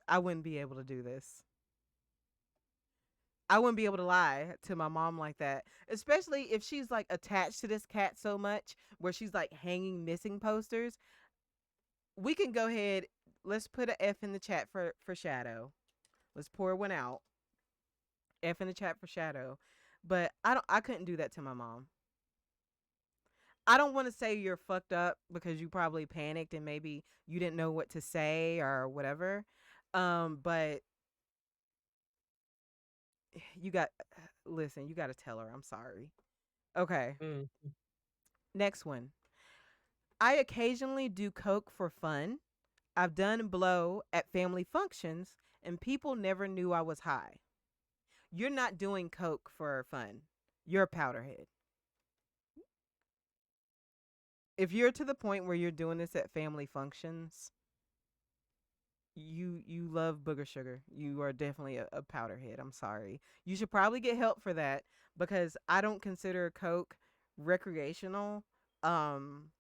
I wouldn't be able to do this. I wouldn't be able to lie to my mom like that, especially if she's like attached to this cat so much where she's like hanging missing posters. We can go ahead. Let's put a F in the chat for Shadow. Let's pour one out. F in the chat for Shadow. But I couldn't do that to my mom. I don't want to say you're fucked up because you probably panicked and maybe you didn't know what to say or whatever. But you got listen, you got to tell her I'm sorry. Okay. Mm. Next one. I occasionally do coke for fun. I've done blow at family functions and people never knew I was high. You're not doing coke for fun. You're a powderhead. If you're to the point where you're doing this at family functions, you love booger sugar. You are definitely a powderhead. I'm sorry. You should probably get help for that because I don't consider coke recreational. Um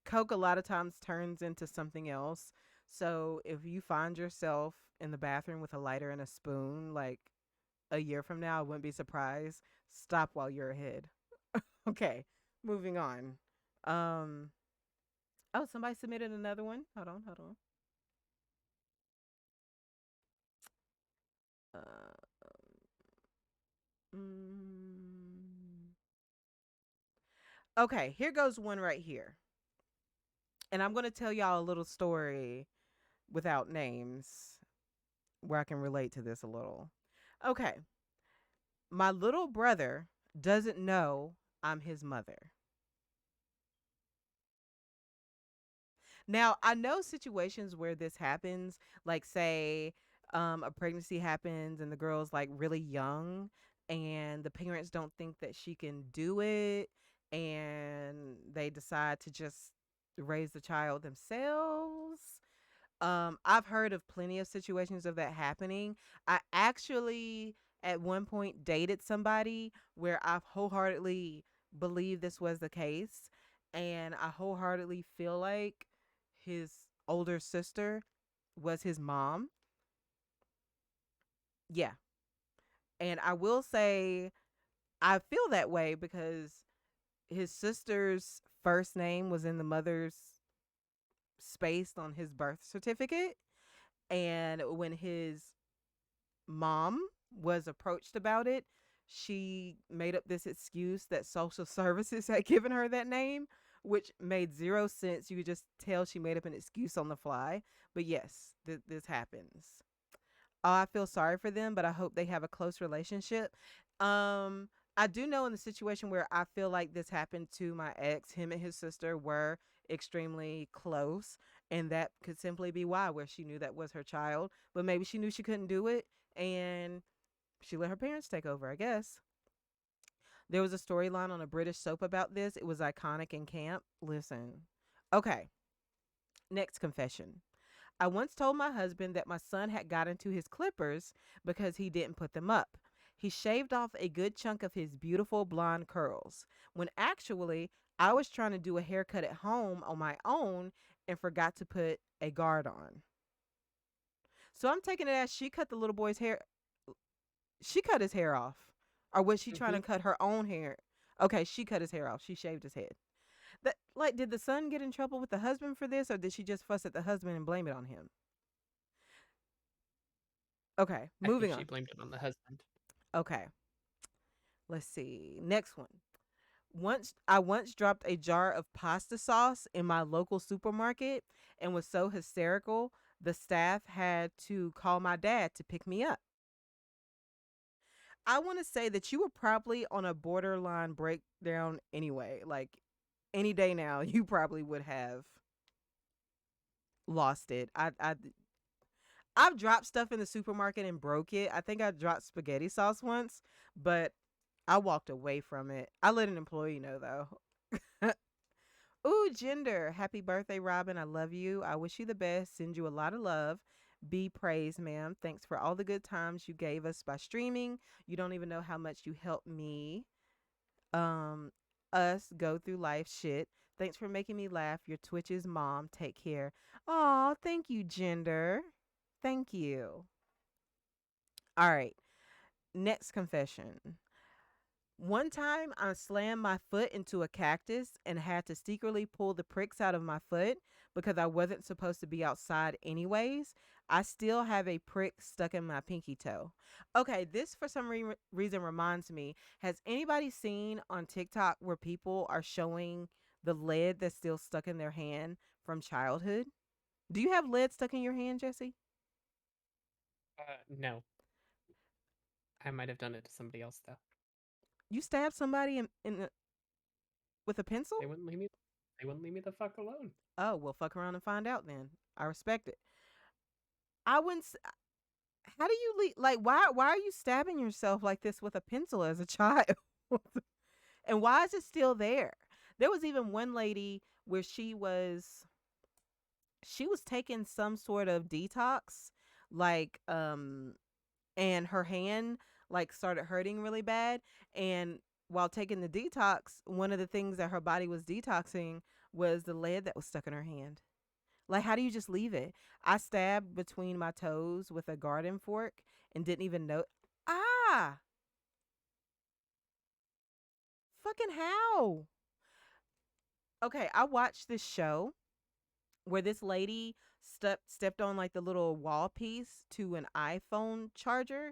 Coke a lot of times turns into something else. So if you find yourself in the bathroom with a lighter and a spoon, like a year from now, I wouldn't be surprised. Stop while you're ahead. Okay, moving on. Um, oh, somebody submitted another one. Hold on. Uh, mm, okay, here goes one right here. And I'm going to tell y'all a little story without names where I can relate to this a little. Okay, my little brother doesn't know I'm his mother. Now, I know situations where this happens, like say a pregnancy happens and the girl's like really young and the parents don't think that she can do it and they decide to just raise the child themselves. I've heard of plenty of situations of that happening. I actually at one point dated somebody where I wholeheartedly believe this was the case, and I wholeheartedly feel like his older sister was his mom. Yeah. And I will say I feel that way because his sister's first name was in the mother's space on his birth certificate. And when his mom was approached about it, she made up this excuse that social services had given her that name. which made zero sense. You could just tell she made up an excuse on the fly. But yes, this happens. Oh, I feel sorry for them, but I hope they have a close relationship. I do know in the situation where I feel like this happened to my ex, him and his sister were extremely close, and that could simply be why, where she knew that was her child, but maybe she knew she couldn't do it, and she let her parents take over, I guess. There was a storyline on a British soap about this. It was iconic in camp. Listen. Okay, next confession. I once told my husband that my son had got into his clippers because he didn't put them up. He shaved off a good chunk of his beautiful blonde curls, when actually I was trying to do a haircut at home on my own and forgot to put a guard on. So I'm taking it as she cut the little boy's hair. She cut his hair off. Or was she trying to Mhm. cut her own hair? Okay, she cut his hair off. She shaved his head. That, like, did the son get in trouble with the husband for this, or did she just fuss at the husband and blame it on him? Okay, I think moving she on. blamed it on the husband. Okay, let's see. Next one. I once dropped a jar of pasta sauce in my local supermarket and was so hysterical the staff had to call my dad to pick me up. I want to say that you were probably on a borderline breakdown anyway. Like any day now, you probably would have lost it. I've dropped stuff in the supermarket and broke it. I think I dropped spaghetti sauce once, but I walked away from it. I let an employee know though. Ooh, gender. Happy birthday, Robin. I love you. I wish you the best. Send you a lot of love. Be praised, ma'am. Thanks for all the good times you gave us by streaming. You don't even know how much you helped me, um, us go through life shit. Thanks for making me laugh. Your Twitch's mom. Take care. Aw, thank you, gender. Thank you. All right. Next confession. One time I slammed my foot into a cactus and had to secretly pull the pricks out of my foot because I wasn't supposed to be outside anyways. I still have a prick stuck in my pinky toe. Okay, this for some reason reminds me, has anybody seen on TikTok where people are showing the lead that's still stuck in their hand from childhood? Do you have lead stuck in your hand, Jesse? No, I might have done it to somebody else though. You stabbed somebody with a pencil? They wouldn't leave me. They wouldn't leave me the fuck alone. Oh, well, fuck around and find out then. I respect it. I wouldn't. How do you like? Why are you stabbing yourself like this with a pencil as a child? And why is it still there? There was even one lady where she was taking some sort of detox, like and her hand like started hurting really bad, and while taking the detox, one of the things that her body was detoxing was the lead that was stuck in her hand. Like, how do you just leave it? I stabbed between my toes with a garden fork and didn't even know. Ah, fucking how? Okay, I watched this show where this lady stepped on like the little wall piece to an iPhone charger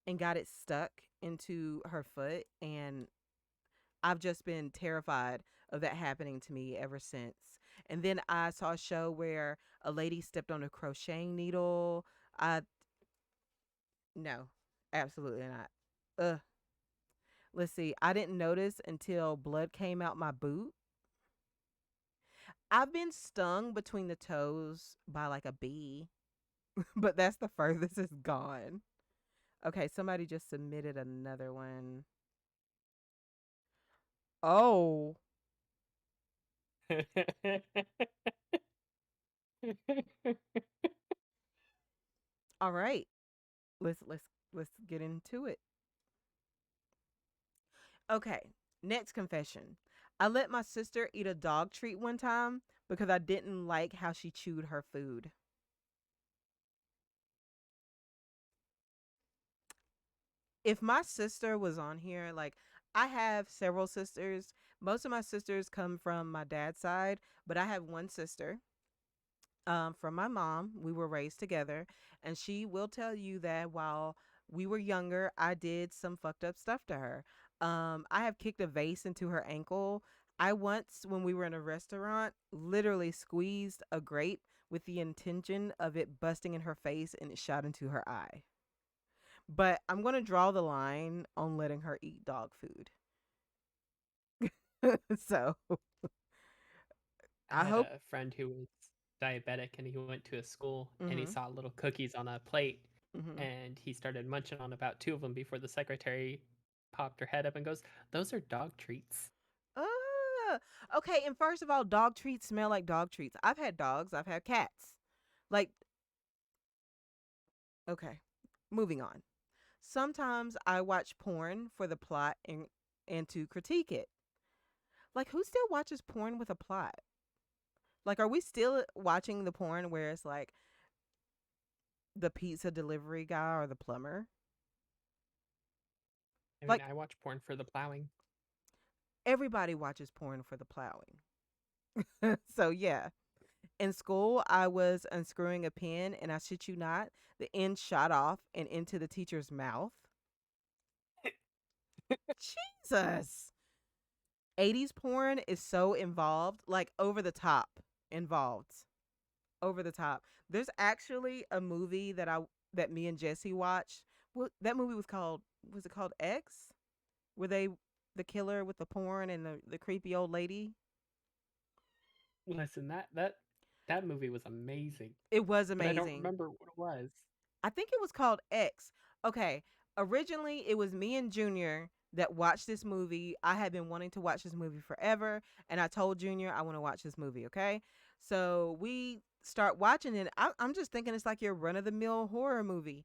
and got it stuck into her foot. And I've just been terrified of that happening to me ever since. And then I saw a show where a lady stepped on a crocheting needle. I No, absolutely not. Ugh. Let's see. I didn't notice until blood came out my boot. I've been stung between the toes by like a bee, but that's the furthest it's gone. Okay, somebody just submitted another one. Oh, all right. Let's get into it. Okay, next confession. I let my sister eat a dog treat one time because I didn't like how she chewed her food. If my sister was on here, like I have several sisters. Most of my sisters come from my dad's side, but I have one sister from my mom. We were raised together, and she will tell you that while we were younger, I did some fucked up stuff to her. I have kicked a vase into her ankle. I once, when we were in a restaurant, literally squeezed a grape with the intention of it busting in her face and it shot into her eye. But I'm going to draw the line on letting her eat dog food. So I I had hope. a friend who was diabetic and he went to a school and he Hmm. saw little cookies on a plate Hmm. and he started munching on about two of them before the secretary popped her head up and goes, "Those are dog treats." Ah, okay. And first of all, dog treats smell like dog treats. I've had dogs, I've had cats. Like, okay, moving on. Sometimes I watch porn for the plot and to critique it. Like, who still watches porn with a plot? Like, are we still watching the porn where it's like the pizza delivery guy or the plumber? I mean, Like, I watch porn for the plowing. everybody watches porn for the plowing. So, yeah. In school, I was unscrewing a pin, and I shit you not, the end shot off and into the teacher's mouth. Jesus. 80s porn is so involved, like over the top involved. Over the top. There's actually a movie that me and Jesse watched. Well, that movie was it called X? Were they the killer with the porn and the creepy old lady? Listen, that movie was amazing, It was but I don't amazing. remember what it was. I think it was called X. Okay. Originally, it was me and Junior that watched this movie. I had been wanting to watch this movie forever, and I told Junior I want to watch this movie. Okay. So we start watching it. I'm just thinking it's like your run of the mill horror movie.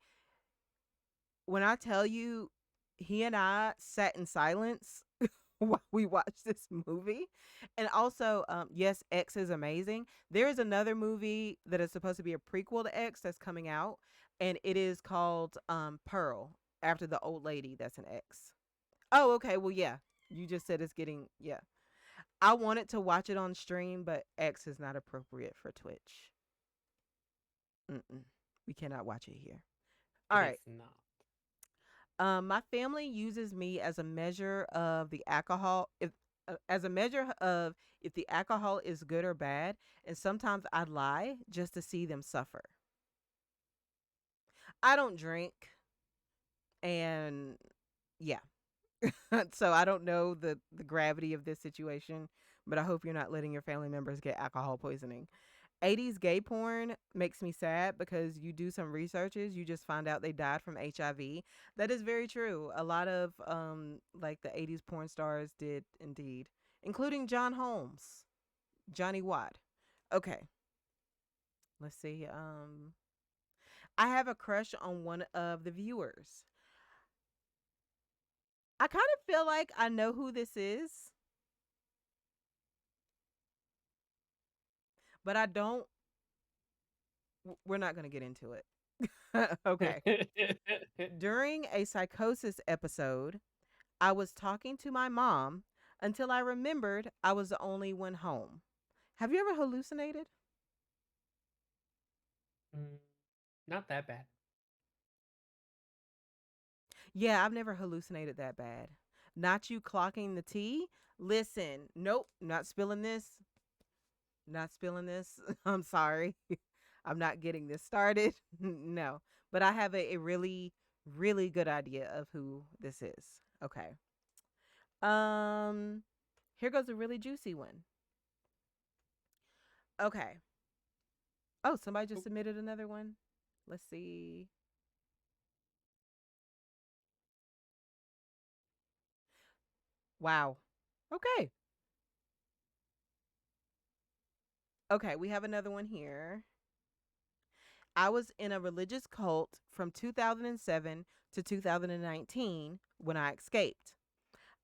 When I tell you, he and I sat in silence while we watched this movie. And also, yes, X is amazing. There is another movie that is supposed to be a prequel to X that's coming out, and it is called Pearl, after the old lady that's an X. Oh, okay. Well, yeah. You just said it's getting, yeah. I wanted to watch it on stream, but X is not appropriate for Twitch. Mm-mm. We cannot watch it here. All It is right. not. My family uses me as a measure of the alcohol, if as a measure of if the alcohol is good or bad, and sometimes I lie just to see them suffer. I don't drink, and yeah, so I don't know the gravity of this situation, but I hope you're not letting your family members get alcohol poisoning. 80s gay porn makes me sad because you do some researches, you just find out they died from HIV. That is very true. A lot of like the 80s porn stars did indeed, including John Holmes, Johnny Watt. Okay, let's see. I have a crush on one of the viewers. I kind of feel like I know who this is, but I don't. We're not going to get into it. Okay. During a psychosis episode, I was talking to my mom until I remembered I was the only one home. Have you ever hallucinated? Mm, not that bad. Yeah, I've never hallucinated that bad. Not you clocking the tea? Listen, nope, not spilling this. Not spilling this. I'm sorry. I'm not getting this started. No. But I have a really, really good idea of who this is. Okay. Um, Here goes a really juicy one. Okay. Oh, somebody just Oh, submitted another one. Let's see. Wow. Okay. Okay, we have another one here. I was in a religious cult from 2007 to 2019 when I escaped.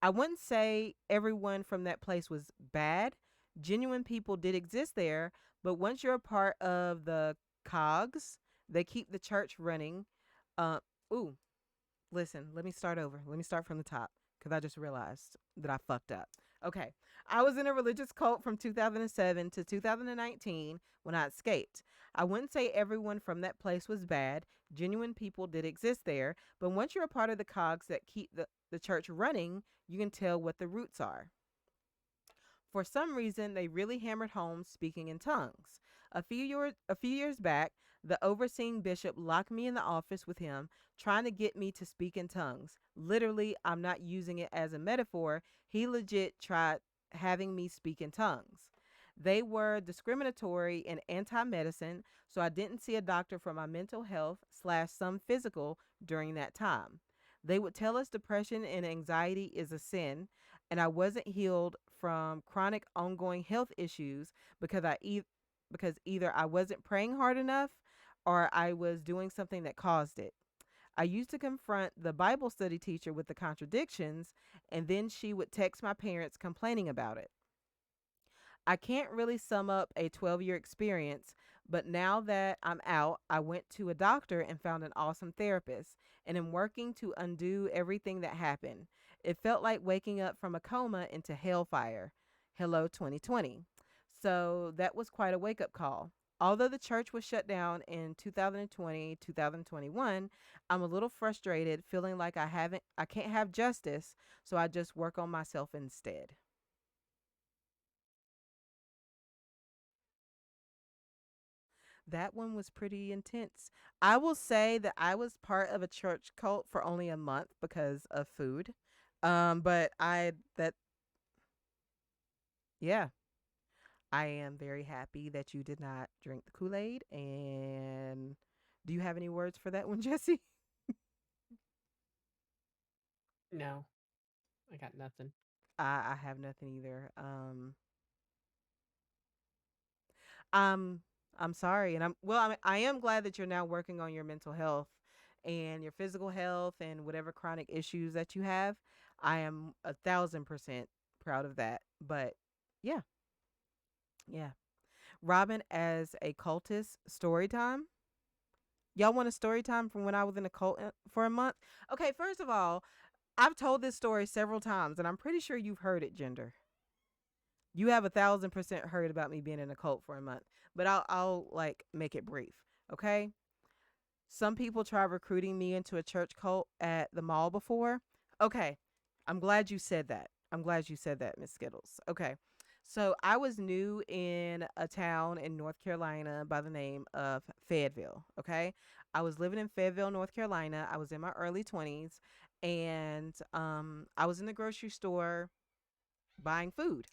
I wouldn't say everyone from that place was bad. Genuine people did exist there, but once you're a part of the cogs, they keep the church running. Uh, ooh, listen, let me start over. Let me start from the top because I just realized that I fucked up. Okay. I was in a religious cult from 2007 to 2019 when I escaped. I wouldn't say everyone from that place was bad. Genuine people did exist there. But once you're a part of the cogs that keep the church running, you can tell what the roots are. For some reason, they really hammered home speaking in tongues. A few years back, the overseeing bishop locked me in the office with him, trying to get me to speak in tongues. Literally, I'm not using it as a metaphor. He legit tried having me speak in tongues. They were discriminatory and anti medicine, so I didn't see a doctor for my mental health slash some physical during that time. They would tell us depression and anxiety is a sin, and I wasn't healed from chronic ongoing health issues because either I wasn't praying hard enough or I was doing something that caused it. I used to confront the Bible study teacher with the contradictions, and then she would text my parents complaining about it. I can't really sum up a 12-year experience, but now that I'm out, I went to a doctor and found an awesome therapist and am working to undo everything that happened. It felt like waking up from a coma into hellfire. Hello, 2020. So that was quite a wake up call. Although the church was shut down in 2020, 2021, I'm a little frustrated, feeling like I can't have justice, so I just work on myself instead. That one was pretty intense. I will say that I was part of a church cult for only a month because of food. But I that yeah, I am very happy that you did not drink the Kool-Aid. And do you have any words for that one, Jesse? No, I got nothing. I have nothing either. Um, I'm sorry, and I am glad that you're now working on your mental health and your physical health and whatever chronic issues that you have. I am 1,000% proud of that. But yeah, yeah. Robin, as a cultist, story time. Y'all want a story time from when I was in a cult for a month? Okay, first of all, I've told this story several times, and I'm pretty sure you've heard it, Gender. You have 1,000% heard about me being in a cult for a month, but I'll like make it brief. Okay. Some people try recruiting me into a church cult at the mall before. Okay. I'm glad you said that. I'm glad you said that, Miss Skittles. Okay. So I was new in a town in North Carolina by the name of Fayetteville. Okay. I was living in Fayetteville, North Carolina. I was in my early 20s, and I was in the grocery store buying food.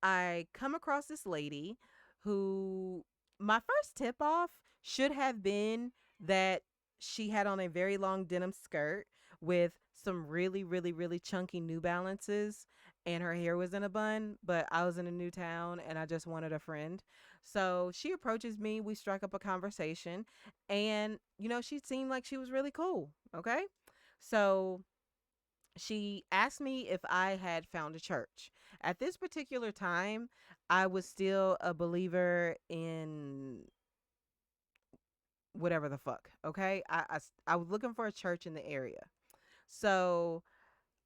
I come across this lady who, my first tip off should have been that she had on a very long denim skirt with some really, really, really chunky New Balances, and her hair was in a bun. But I was in a new town and I just wanted a friend. So she approaches me. We strike up a conversation, and, she seemed like she was really cool. Okay. So she asked me if I had found a church. At this particular time, I was still a believer in whatever the fuck. Okay. I was looking for a church in the area. So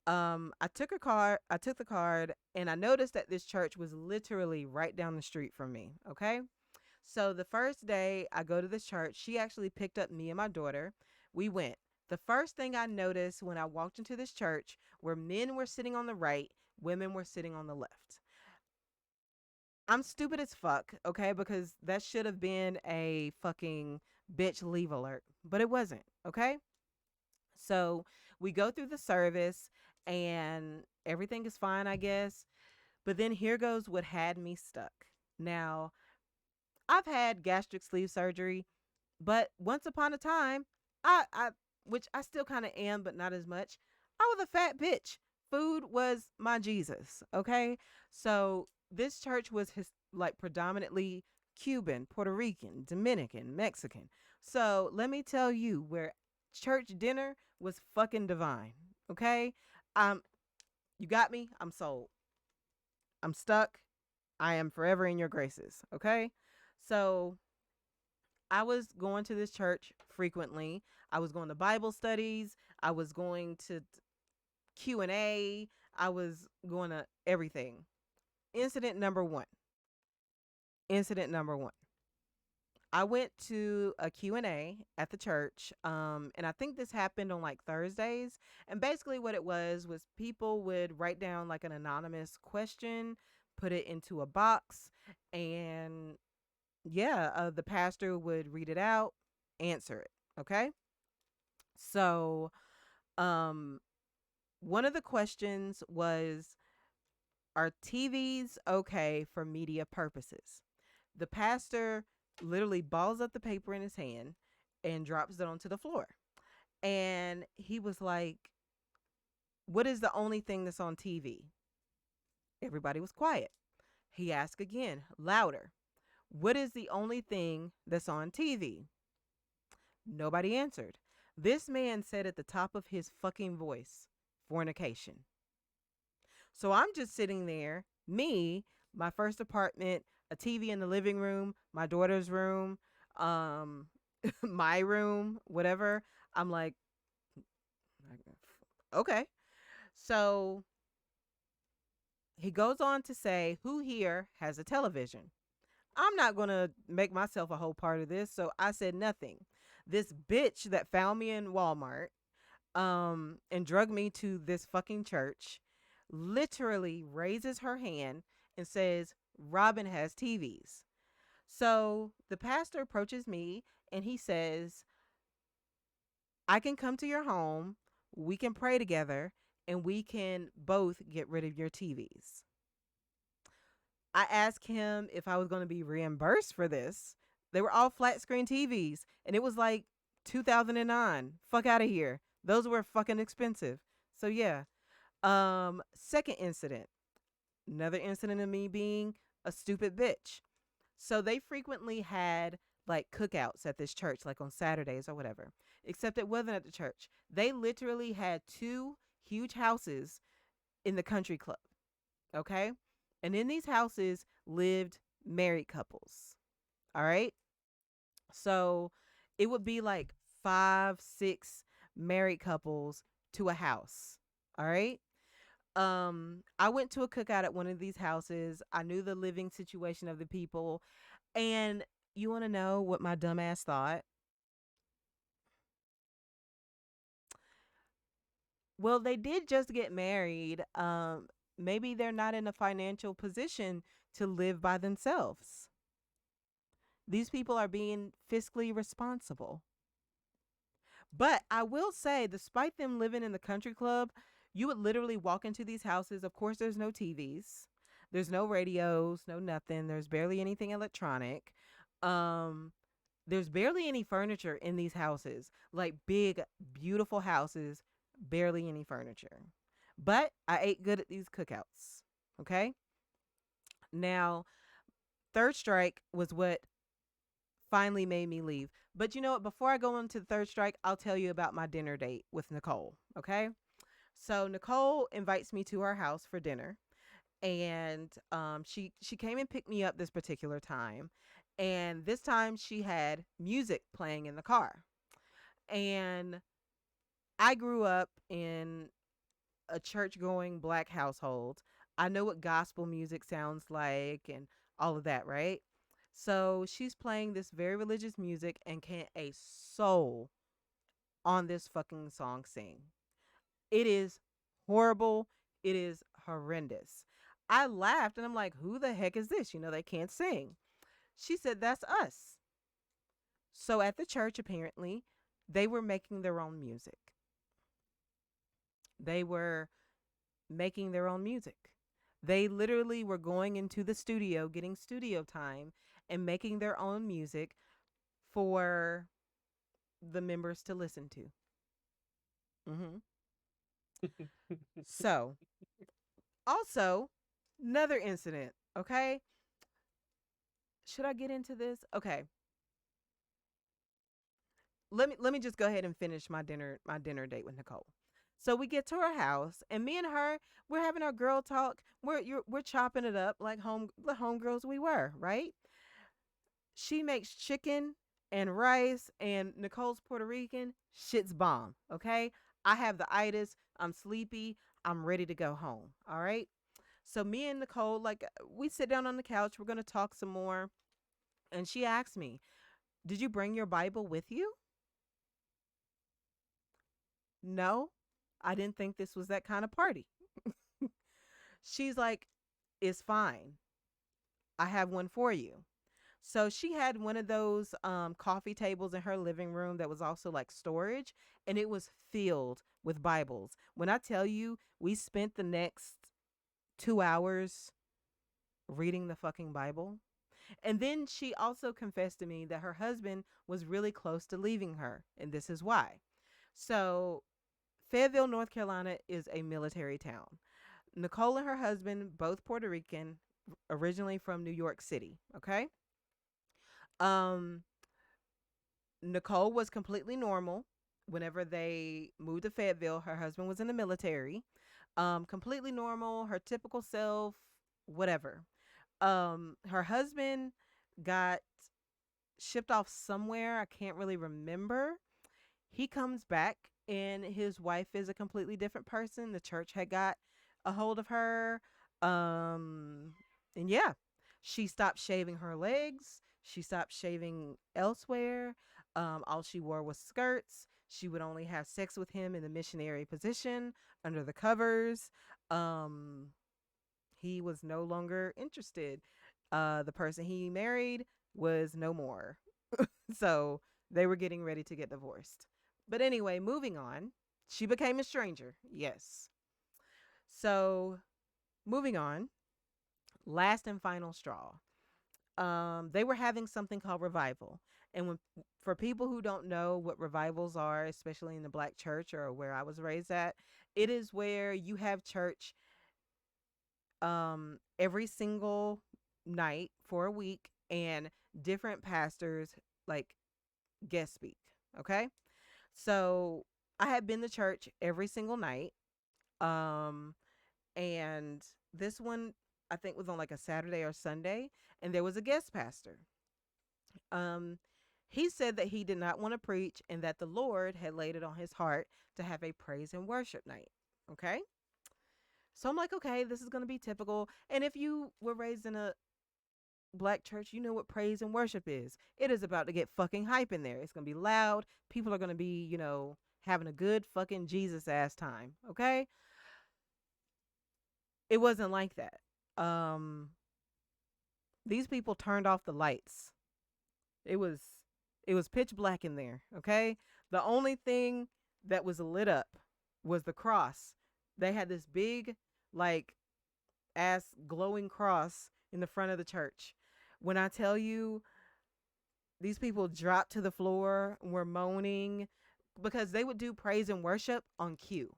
I took the card, and I noticed that this church was literally right down the street from me. Okay. So the first day I go to this church, she actually picked up me and my daughter. We went. The first thing I noticed when I walked into this church where men were sitting on the right, women were sitting on the left. I'm stupid as fuck, okay, because that should have been a fucking bitch leave alert, but it wasn't, okay? So we go through the service and everything is fine, I guess. But then here goes what had me stuck. Now, I've had gastric sleeve surgery, but once upon a time, I which I still kind of am, but not as much. I was a fat bitch. Food was my Jesus. Okay, so this church was like predominantly Cuban, Puerto Rican, Dominican, Mexican. So let me tell you, where church dinner was fucking divine. Okay, um, you got me. I'm sold. I'm stuck. I am forever in your graces. Okay, so I was going to this church frequently. I was going to Bible studies. I was going to Q&A. I was going to everything. Incident number one. Incident number one. I went to a Q&A at the church, and I think this happened on like Thursdays. And basically, what it was people would write down like an anonymous question, put it into a box, and yeah, the pastor would read it out, answer it. Okay. So, um, one of the questions was, are TVs okay for media purposes? The pastor literally balls up the paper in his hand and drops it onto the floor. And he was like, what is the only thing that's on TV? Everybody was quiet. He asked again, louder. What is the only thing that's on TV? Nobody answered. This man said at the top of his fucking voice, fornication. So I'm just sitting there, me, my first apartment, a TV in the living room, my daughter's room, um, my room, whatever. I'm like, okay. So he goes on to say, who here has a television? I'm not going to make myself a whole part of this. So I said nothing. This bitch that found me in Walmart and drug me to this fucking church literally raises her hand and says, Robin has TVs. So the pastor approaches me and he says, I can come to your home, we can pray together, and we can both get rid of your TVs. I asked him if I was going to be reimbursed for this. They were all flat screen TVs, and it was like 2009. Fuck out of here. Those were fucking expensive. So yeah. Second incident. Another incident of me being a stupid bitch. So they frequently had like cookouts at this church, like on Saturdays or whatever. Except it wasn't at the church. They literally had two huge houses in the country club. Okay. And in these houses lived married couples. All right. So it would be like 5, 6 married couples to a house. All right. I went to a cookout at one of these houses. I knew the living situation of the people. And you want to know what my dumbass thought? Well, they did just get married. Maybe they're not in a financial position to live by themselves. These people are being fiscally responsible. But I will say, despite them living in the country club, you would literally walk into these houses. Of course, there's no TVs, there's no radios, no nothing. There's barely anything electronic. Um, there's barely any furniture in these houses, like big, beautiful houses, barely any furniture. But I ate good at these cookouts. Okay. Now, third strike was what finally made me leave. But you know what? Before I go on to the third strike, I'll tell you about my dinner date with Nicole. Okay. So Nicole invites me to her house for dinner, and she came and picked me up this particular time, and this time she had music playing in the car. And I grew up in a church going black household. I know what gospel music sounds like and all of that, right? So she's playing this very religious music, and can't a soul on this fucking song sing. It is horrible. It is horrendous. I laughed and I'm like, who the heck is this? They can't sing. She said, that's us. So at the church, apparently, they were making their own music. They were making their own music. They literally were going into the studio, getting studio time, and making their own music for the members to listen to. Hmm. So, also, another incident, okay? Should I get into this? Okay. Let me just go ahead and finish my dinner date with Nicole. So we get to her house, and me and her, we're having our girl talk. We're chopping it up like the homegirls we were, right? She makes chicken and rice, and Nicole's Puerto Rican. Shit's bomb. Okay, I have the itis. I'm sleepy. I'm ready to go home. All right. So me and Nicole, like, we sit down on the couch. We're gonna talk some more, and she asked me, Did you bring your Bible with you? No, I didn't think this was that kind of party. She's like, it's fine. I have one for you. So she had one of those coffee tables in her living room that was also like storage, and it was filled with Bibles. When I tell you, we spent the next 2 hours reading the fucking Bible. And then she also confessed to me that her husband was really close to leaving her, and this is why. So, Fayetteville, North Carolina is a military town. Nicole and her husband, both Puerto Rican, originally from New York City, okay? Um Nicole was completely normal whenever they moved to Fayetteville. Her husband was in the military. Completely normal, her typical self, whatever. Her husband got shipped off somewhere. I can't really remember. He comes back and his wife is a completely different person. The church had got a hold of her. Um and yeah, she stopped shaving her legs. She stopped shaving elsewhere. All she wore was skirts. She would only have sex with him in the missionary position under the covers. Um he was no longer interested. The person he married was no more. So they were getting ready to get divorced. But anyway, moving on. She became a stranger. Yes. So moving on. Last and final straw. They were having something called revival. And when for people who don't know what revivals are, especially in the black church or where I was raised at, it is where you have church every single night for a week and different pastors like guest speak. Okay. So I had been to church every single night. Um, and this one I think was on like a Saturday or Sunday, and there was a guest pastor. Um, he said that he did not want to preach and that the Lord had laid it on his heart to have a praise and worship night. Okay. So I'm like, okay, this is going to be typical. And if you were raised in a black church, you know what praise and worship is. It is about to get fucking hype in there. It's going to be loud. People are going to be, having a good fucking Jesus ass time. Okay. It wasn't like that. Um, these people turned off the lights. It was it was pitch black in there, okay? The only thing that was lit up was the cross. They had this big like ass glowing cross in the front of the church. When I tell you these people dropped to the floor, were moaning because they would do praise and worship on cue.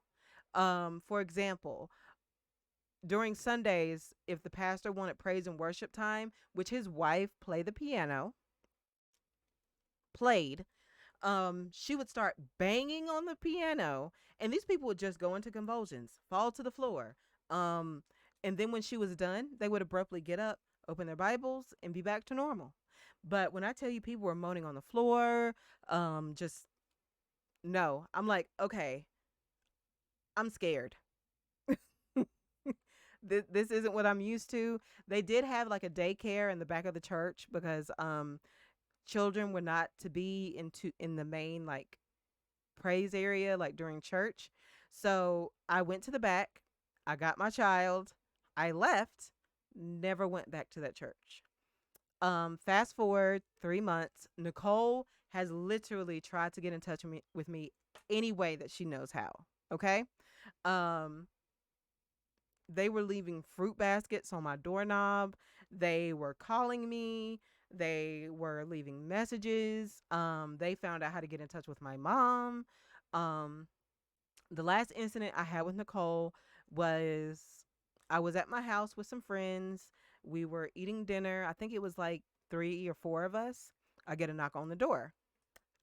For example, during Sundays, if the pastor wanted praise and worship time, which his wife played the piano, played, she would start banging on the piano, and these people would just go into convulsions, fall to the floor. Um, and then when she was done, they would abruptly get up, open their Bibles, and be back to normal. But when I tell you people were moaning on the floor, just no, I'm like, okay, I'm scared. This isn't what I'm used to. They did have like a daycare in the back of the church because children were not to be in the main like praise area like during church. So I went to the back, I got my child, I left, never went back to that church. Fast forward 3 months, Nicole has literally tried to get in touch with me any way that she knows how. Okay. Um, they were leaving fruit baskets on my doorknob. They were calling me. They were leaving messages. They found out how to get in touch with my mom. Um, the last incident I had with Nicole was I was at my house with some friends. We were eating dinner. I think it was like 3 or 4 of us. I get a knock on the door.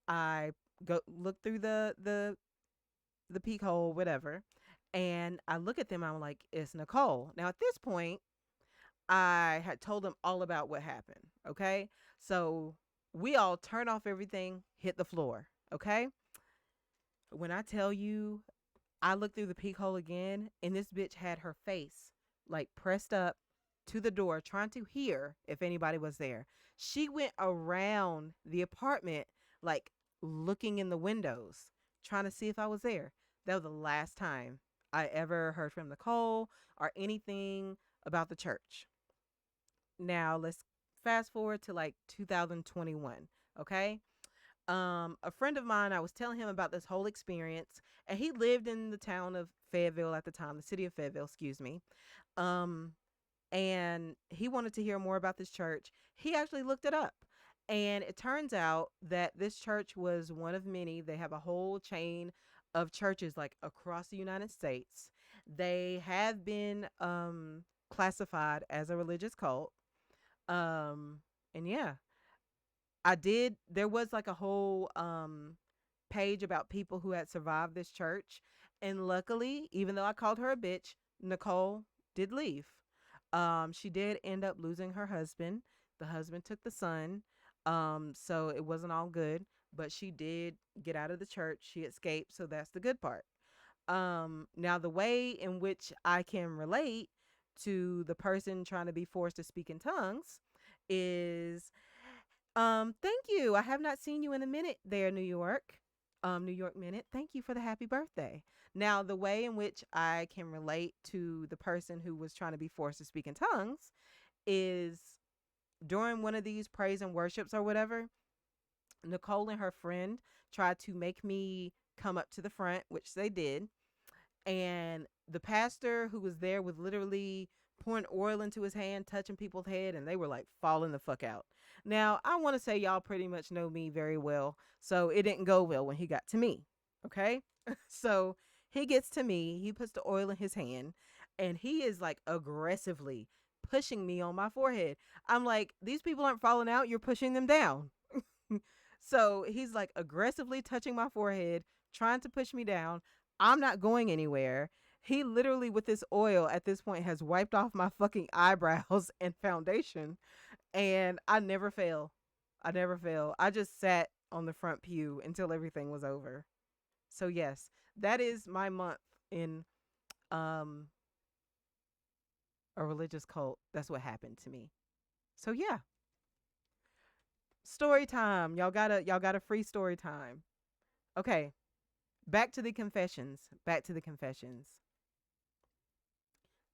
I go look through the peek hole, whatever, and I look at them. I'm like, it's Nicole. Now at this point, I had told them all about what happened. Okay, so we all turn off everything, hit the floor. Okay, when I tell you, I looked through the peek hole again, and this bitch had her face like pressed up. to the door trying to hear if anybody was there. She went around the apartment, like looking in the windows, trying to see if I was there. That was the last time I ever heard from Nicole or anything about the church. Now let's fast forward to like 2021. Okay. A friend of mine, I was telling him about this whole experience, and he lived in the town of Fayetteville at the time, the city of Fayetteville, excuse me. Um, and he wanted to hear more about this church. He actually looked it up. And it turns out that this church was one of many. They have a whole chain of churches like across the United States. They have been classified as a religious cult. Um, and yeah, I did. There was like a whole page about people who had survived this church. And luckily, even though I called her a bitch, Nicole did leave. She did end up losing her husband. The husband took the son. So it wasn't all good, but she did get out of the church. She escaped, so that's the good part. Now the way in which I can relate to the person trying to be forced to speak in tongues is thank you. I have not seen you in a minute there, New York. New York Minute. Thank you for the happy birthday. Now, the way in which I can relate to the person who was trying to be forced to speak in tongues is during one of these praise and worships or whatever, Nicole and her friend tried to make me come up to the front, which they did. And the pastor who was there was literally pouring oil into his hand, touching people's head, and they were like falling the fuck out. Now, I want to say y'all pretty much know me very well, so it didn't go well when he got to me. Okay? So he gets to me, he puts the oil in his hand, and he is like aggressively pushing me on my forehead. I'm like, these people aren't falling out, you're pushing them down. So he's like aggressively touching my forehead, trying to push me down. I'm not going anywhere. He literally, with this oil at this point, has wiped off my fucking eyebrows and foundation. And I never fail. I never fail. I just sat on the front pew until everything was over. So, yes, that is my month in um, a religious cult. That's what happened to me. So, yeah, story time. Y'all got a free story time. Okay, back to the confessions. Back to the confessions.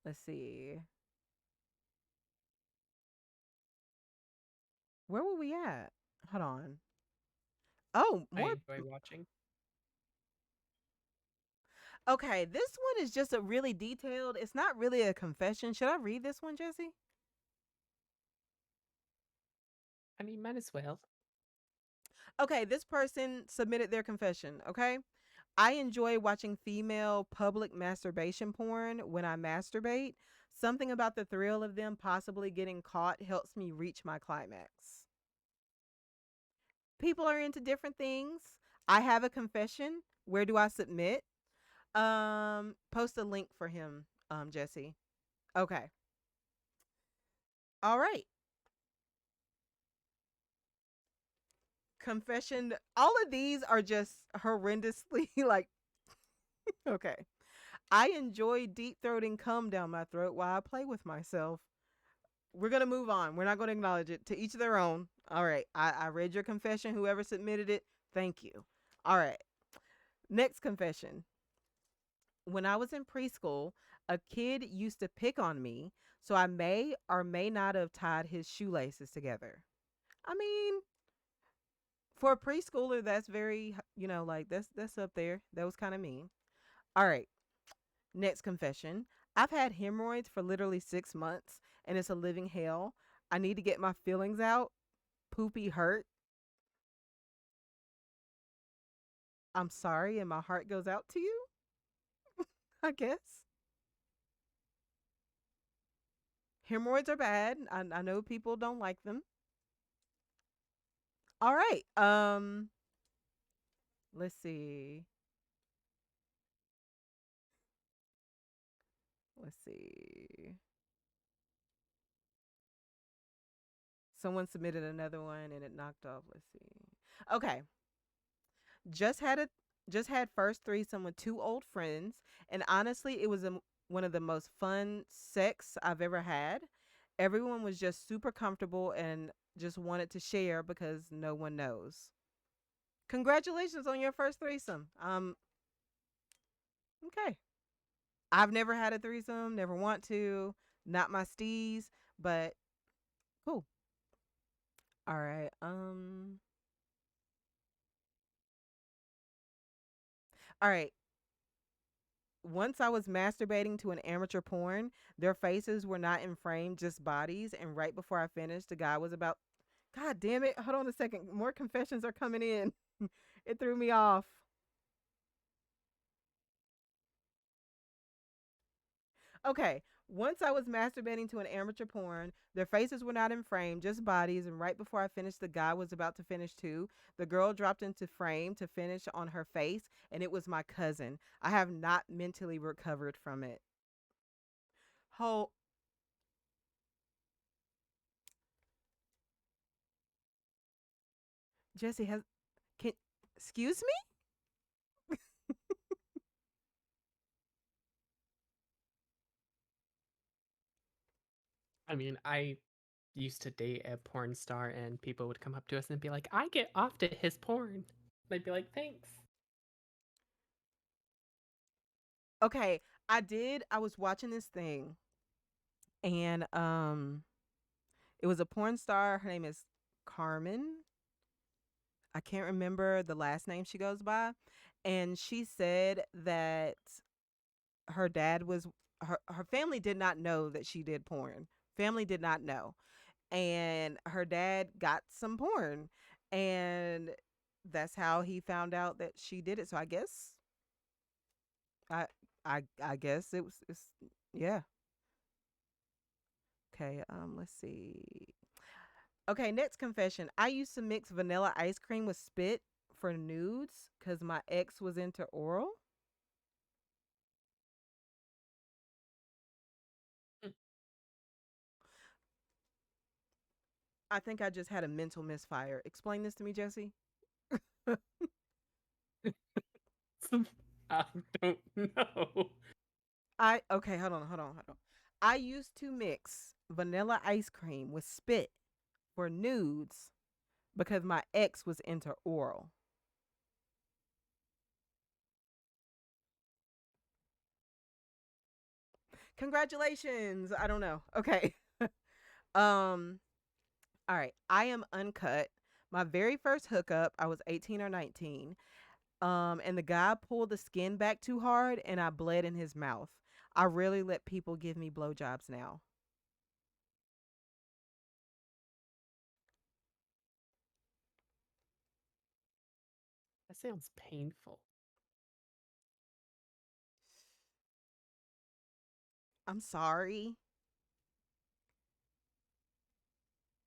Let's see. Where were we at? Hold on. Oh, I more. enjoy watching. Okay, this one is just a really detailed. It's not really a confession. Should I read this one, Jesse? I mean, might as well. Okay, this person submitted their confession. Okay. I enjoy watching female public masturbation porn when I masturbate. Something about the thrill of them possibly getting caught helps me reach my climax. People are into different things. I have a confession. Where do I submit? Post a link for him, Jesse. Okay. All right. Confession. All of these are just horrendously like okay. I enjoy deep throating cum down my throat while I play with myself. We're gonna move on. We're not gonna acknowledge it. To each their own. All right. I read your confession. Whoever submitted it, thank you. All right. Next confession. When I was in preschool, a kid used to pick on me, so I may or may not have tied his shoelaces together. I mean, for a preschooler, that's very, like that's up there. That was kind of mean. All right, next confession. I've had hemorrhoids for literally 6 months, and it's a living hell. I need to get my feelings out. Poopy hurt. I'm sorry, and my heart goes out to you. I guess hemorrhoids are bad. I know people don't like them. All right. Let's see. Let's see. Someone submitted another one and it knocked off. Let's see. Okay. Just had a just had first threesome with two old friends, and honestly, it was one of the most fun sex I've ever had. Everyone was just super comfortable and just wanted to share because no one knows. Congratulations on your first threesome. Okay. I've never had a threesome, never want to, not my steez, but cool. All right. All right. Once I was masturbating to an amateur porn, their faces were not in frame, just bodies. And right before I finished, the guy was about, God damn it. Hold on a second. More confessions are coming in. It threw me off. Okay. Once I was masturbating to an amateur porn, their faces were not in frame, just bodies. And right before I finished, the guy was about to finish too. The girl dropped into frame to finish on her face, and it was my cousin. I have not mentally recovered from it. Ho, Jesse has, can, excuse me? I mean, I used to date a porn star, and people would come up to us and be like, "I get off to his porn." I'd be like, "Thanks." Okay, I was watching this thing and it was a porn star. Her name is Carmen. I can't remember the last name she goes by. And she said that her dad was her family did not know that she did porn. Family did not know. And her dad got some porn and that's how he found out that she did it. So I I guess it's yeah. Okay, let's see. Okay, next confession. I used to mix vanilla ice cream with spit for nudes because my ex was into oral. Mm. I think I just had a mental misfire. Explain this to me, Jesse. I don't know. Okay, hold on. I used to mix vanilla ice cream with spit for nudes because my ex was into oral. Congratulations. I don't know. Okay. um all right. I am uncut. My very first hookup, I was 18 or 19. And the guy pulled the skin back too hard and I bled in his mouth. I rarely let people give me blowjobs now. That sounds painful. I'm sorry.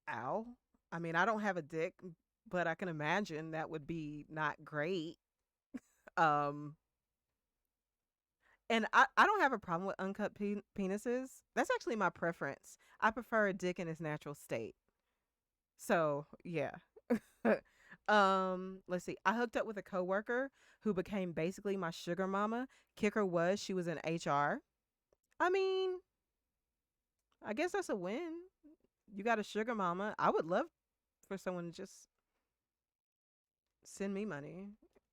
Ow. I mean, I don't have a dick, but I can imagine that would be not great. Um, and I don't have a problem with uncut penises. That's actually my preference. I prefer a dick in its natural state. So, yeah. Let's see. I hooked up with a coworker who became basically my sugar mama. Kicker was she was in HR. I mean, I guess that's a win. You got a sugar mama. I would love for someone to just send me money.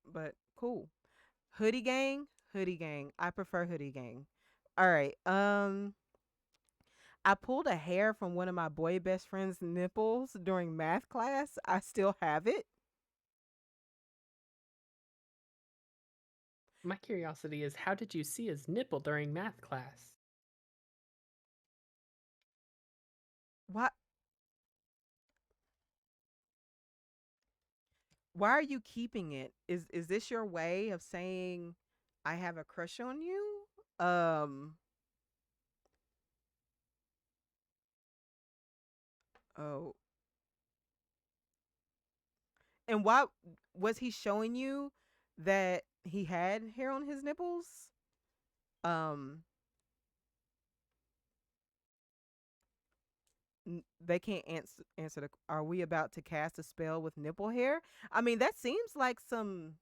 But cool. Hoodie gang, hoodie gang. I prefer hoodie gang. All right. I pulled a hair from one of my boy best friend's nipples during math class. I still have it. My curiosity is, how did you see his nipple during math class? Why why are you keeping it? Is this your way of saying I have a crush on you? Um oh, and why was he showing you that he had hair on his nipples? Um they can't answer the are we about to cast a spell with nipple hair? I mean, that seems like some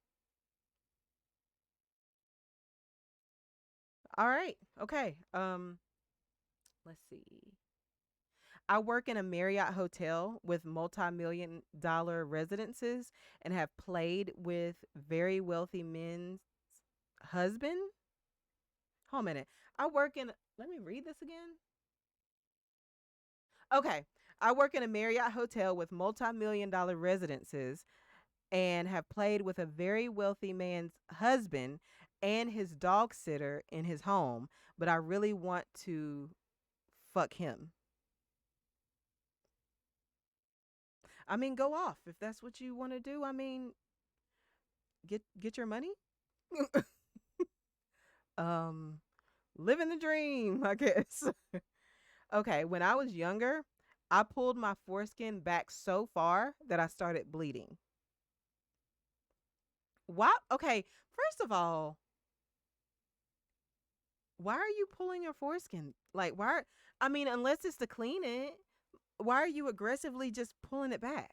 all right. Okay. Let's see. I work in a Marriott hotel with multi-million dollar residences and have played with very wealthy men's husband. Hold a minute. I work in Let me read this again. Okay. I work in a Marriott hotel with multi-million dollar residences and have played with a very wealthy man's husband and his dog sitter in his home, but I really want to fuck him. I mean, go off if that's what you want to do. I mean, get your money. um, living the dream, I guess. Okay, when I was younger, I pulled my foreskin back so far that I started bleeding. Why? Okay, first of all, why are you pulling your foreskin? Like, why? I mean, unless it's to clean it, why are you aggressively just pulling it back?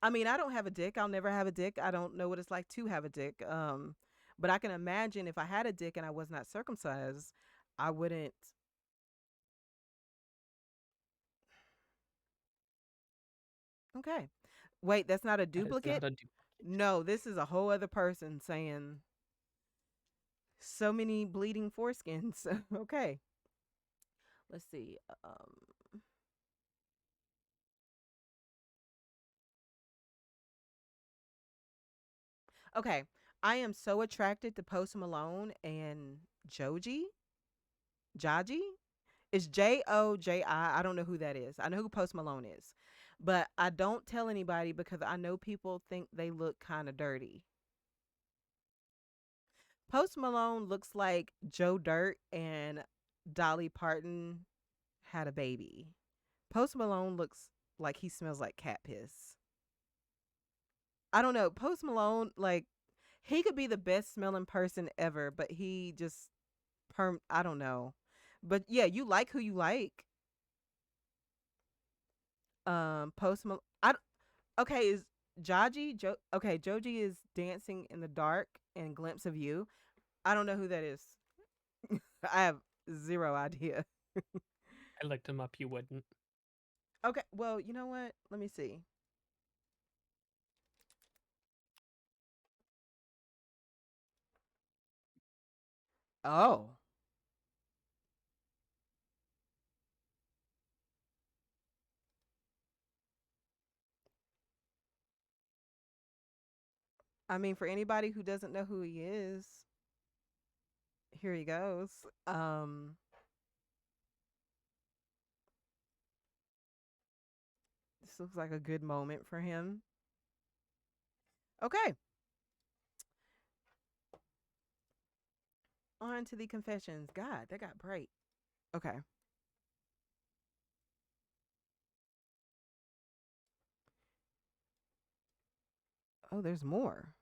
I mean, I don't have a dick. I'll never have a dick. I don't know what it's like to have a dick. But I can imagine if I had a dick and I was not circumcised, I wouldn't. Okay. Wait, that's not a That is duplicate? not a duplicate. No, this is a whole other person saying so many bleeding foreskins. Okay. Let's see. Okay. I am so attracted to Post Malone and Joji. Jaji? It's Joji. I don't know who that is. I know who Post Malone is. But I don't tell anybody because I know people think they look kind of dirty. Post Malone looks like Joe Dirt and Dolly Parton had a baby. Post Malone looks like he smells like cat piss. I don't know. Post Malone, like, he could be the best smelling person ever, but he just I don't know. But yeah, you like who you like. Post Malone. Okay, is okay, Joji is Dancing in the Dark and Glimpse of You. I don't know who that is. I have zero idea. I looked him up. You wouldn't. Okay, well, you know what? Let me see. Oh. I mean, for anybody who doesn't know who he is, here he goes. This looks like a good moment for him. Okay, on to the confessions. God, that got bright. Okay. Oh, there's more.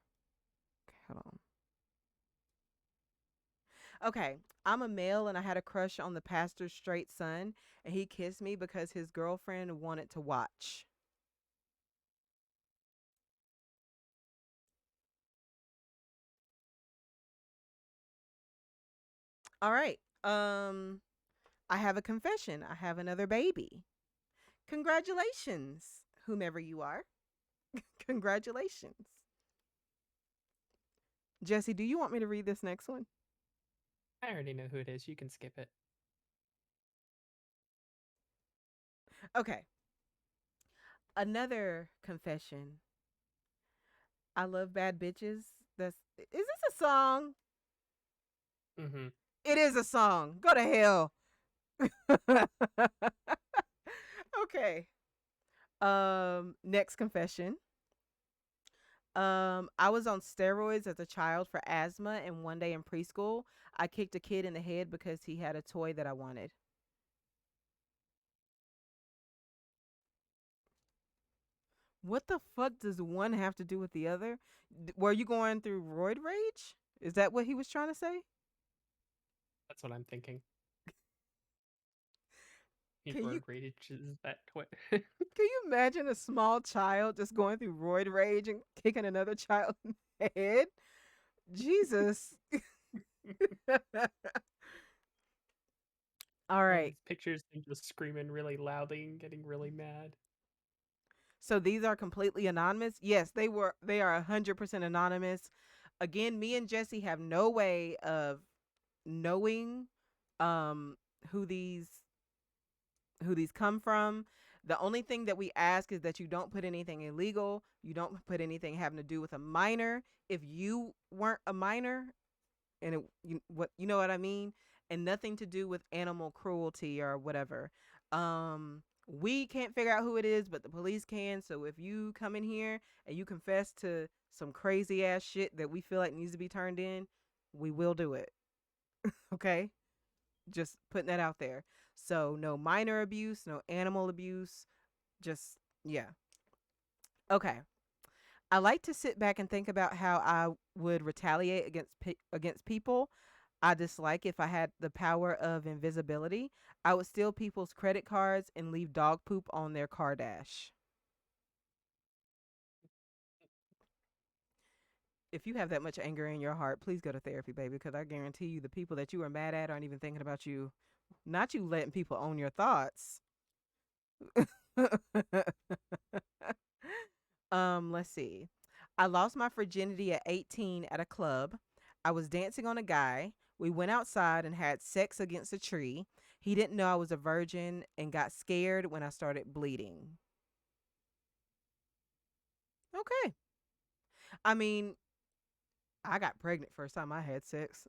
Okay, hold on. Okay, I'm a male and I had a crush on the pastor's straight son, and he kissed me because his girlfriend wanted to watch. All right. I have a confession. I have another baby. Congratulations, whomever you are. Congratulations. Jesse, do you want me to read this next one? I already know who it is. You can skip it. Okay. Another confession. I love bad bitches. Is this a song? Mm-hmm. It is a song. Go to hell. Okay. Next confession. I was on steroids as a child for asthma, and one day in preschool, I kicked a kid in the head because he had a toy that I wanted. What the fuck does one have to do with the other? Were you going through roid rage? Is that what he was trying to say? That's what I'm thinking. He Can you road rages that way. can you imagine a small child just going through roid rage and kicking another child in the head? Jesus. All All right. these pictures and just screaming really loudly and getting really mad. So these are completely anonymous. Yes, they are 100% anonymous. Again, me and Jesse have no way of knowing um who these come from. The only thing that we ask is that you don't put anything illegal. You don't put anything having to do with a minor. If you weren't a minor, and you know what I mean, and nothing to do with animal cruelty or whatever. We can't figure out who it is, but the police can. So if you come in here and you confess to some crazy ass shit that we feel like needs to be turned in, we will do it. Okay? Just putting that out there. So no minor abuse, no animal abuse, just yeah. Okay. I like to sit back and think about how I would retaliate against people I dislike. If I had the power of invisibility, I would steal people's credit cards and leave dog poop on their car dash. If you have that much anger in your heart, please go to therapy, baby, because I guarantee you the people that you are mad at aren't even thinking about you. Not you letting people own your thoughts. Let's see. I lost my virginity at 18 at a club. I was dancing on a guy. We went outside and had sex against a tree. He didn't know I was a virgin and got scared when I started bleeding. Okay. I mean, I got pregnant first time I had sex.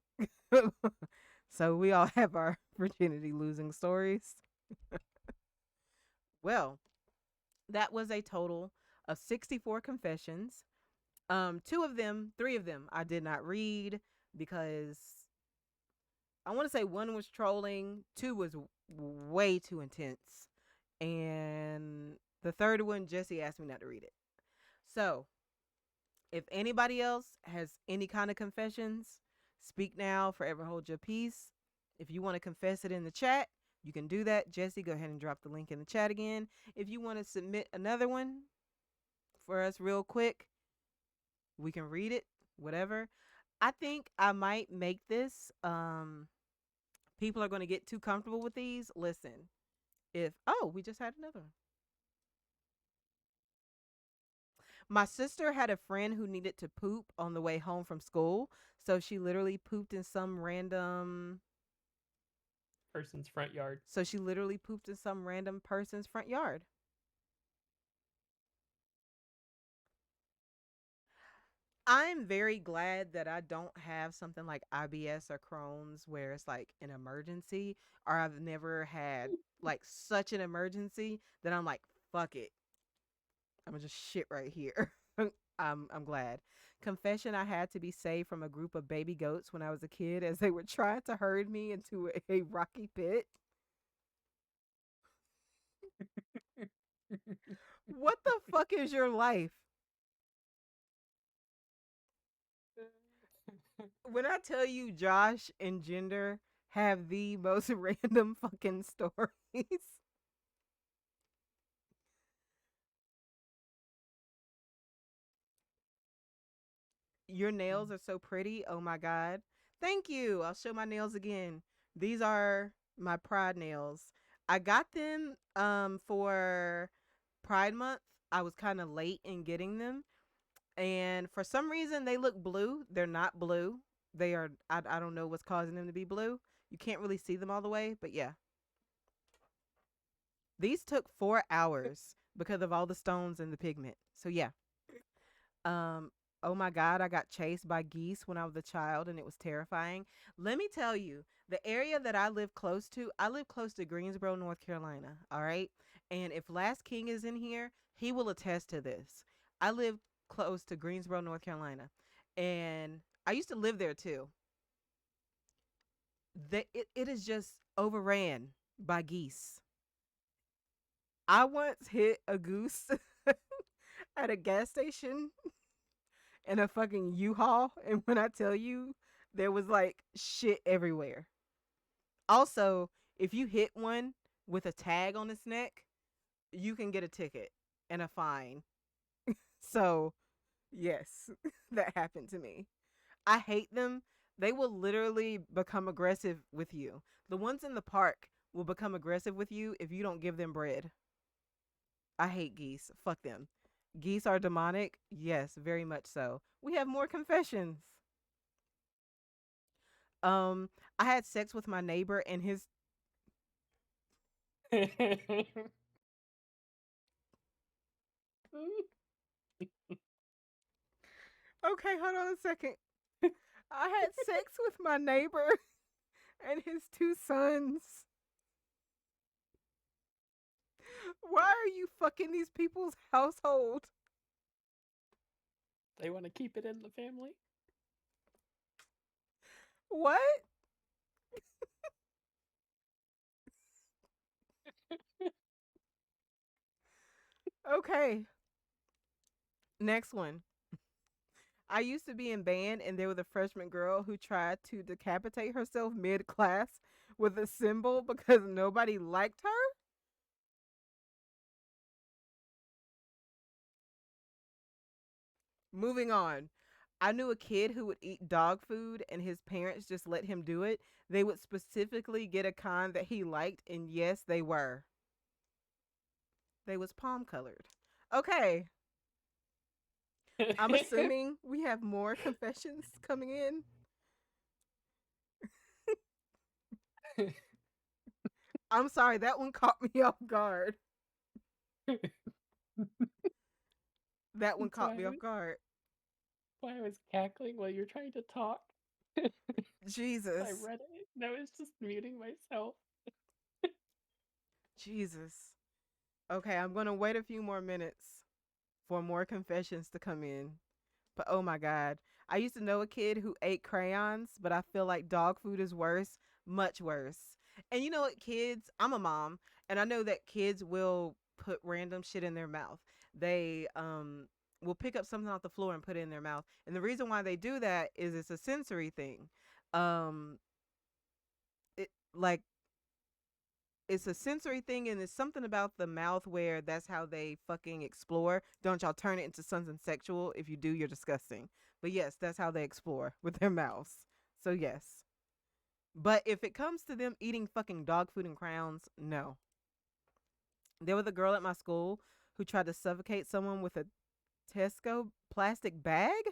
So we all have our virginity losing stories. Well, that was a total of 64 confessions. Three of them I did not read because I want to say one was trolling, two was way too intense, and the third one Jesse asked me not to read it. So, if anybody else has any kind of confessions, speak now, forever hold your peace. If you want to confess it in the chat, you can do that. Jesse, go ahead and drop the link in the chat again. If you want to submit another one for us real quick, we can read it, whatever. I think I might make this people are going to get too comfortable with these. Listen, if we just had another one. My sister had a friend who needed to poop on the way home from school, so she literally pooped in some random Person's front yard. so she literally pooped in some random person's front yard. I'm very glad that I don't have something like IBS or Crohn's where it's like an emergency, or I've never had like such an emergency that I'm like, fuck it. I'm gonna just shit right here. I'm glad. Confession: I had to be saved from a group of baby goats when I was a kid as they were trying to herd me into a rocky pit. What the fuck is your life? When I tell you Josh and Gender have the most random fucking stories. Your nails are so pretty. Oh my god. Thank you. I'll show my nails again. These are my Pride nails. I got them for Pride month. I was kind of late in getting them, and for some reason they look blue. They're not blue. They are I don't know what's causing them to be blue. You can't really see them all the way, but yeah. These took 4 hours because of all the stones and the pigment. So yeah. Um, oh my God, I got chased by geese when I was a child and it was terrifying. Let me tell you, the area that I live close to Greensboro, North Carolina. All right. And if Last King is in here, he will attest to this. I live close to Greensboro, North Carolina. And I used to live there too. It is just overran by geese. I once hit a goose at a gas station in a fucking U-Haul, and when I tell you, there was like shit everywhere. Also, if you hit one with a tag on its neck, you can get a ticket and a fine. So, yes, that happened to me. I hate them. They will literally become aggressive with you. The ones in the park, will become aggressive with you if you don't give them bread. I hate geese. Fuck them. Geese are demonic. Yes, very much so. We have more confessions. Um, I had sex with my neighbor and his. Okay, hold on a second. I had sex with my neighbor and his two sons. Why are you fucking these people's household? They want to keep it in the family. What? Okay. Next one. I used to be in band, and there was a freshman girl who tried to decapitate herself mid class with a cymbal because nobody liked her. Moving on. I knew a kid who would eat dog food, and his parents just let him do it. They would specifically get a kind that he liked, and yes, they were. They was palm colored. Okay. I'm assuming we have more confessions coming in. I'm sorry, that one caught me off guard. That one That's caught me off guard. why I was cackling while you're trying to talk. I Jesus. read it and I was just muting myself. Jesus. Okay, I'm going to wait a few more minutes for more confessions to come in. But oh my God. I used to know a kid who ate crayons, but I feel like dog food is worse, much worse. And you know what, kids, I'm a mom, and I know that kids will put random shit in their mouth. They will pick up something off the floor and put it in their mouth. And the reason why they do that is it's a sensory thing. Um it like it's a sensory thing, and it's something about the mouth where that's how they fucking explore. Don't y'all turn it into something sexual. If you do, you're disgusting. But yes, that's how they explore with their mouths. So yes. But if it comes to them eating fucking dog food and crowns, no. There was a girl at my school who tried to suffocate someone with a Tesco plastic bag.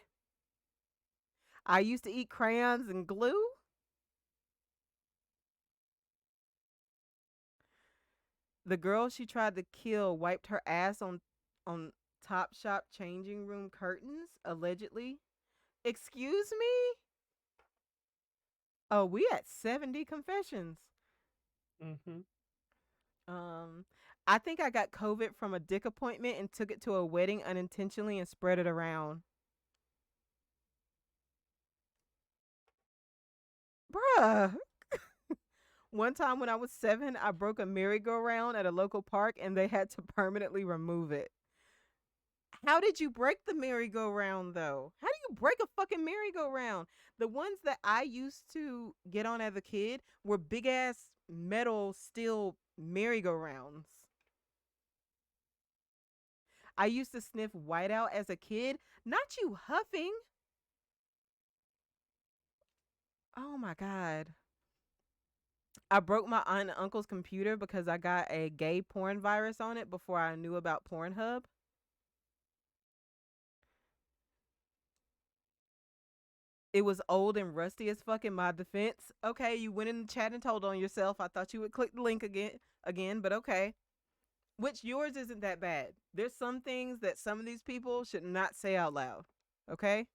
I used to eat crayons and glue. The girl she tried to kill wiped her ass on Topshop changing room curtains, allegedly. Excuse me? Oh, we at 70 confessions. Mm-hmm. Um, I think I got COVID from a dick appointment and took it to a wedding unintentionally and spread it around. Bruh. One time when I was 7, I broke a merry-go-round at a local park and they had to permanently remove it. How did you break the merry-go-round though? How do you break a fucking merry-go-round? The ones that I used to get on as a kid were big ass metal steel merry-go-rounds. I used to sniff whiteout as a kid. Not you huffing. Oh my God. I broke my aunt and uncle's computer because I got a gay porn virus on it before I knew about Pornhub. It was old and rusty as fuck in my defense. Okay, you went in the chat and told on yourself. I thought you would click the link again, but okay. Which yours isn't that bad. There's some things that some of these people should not say out loud. Okay?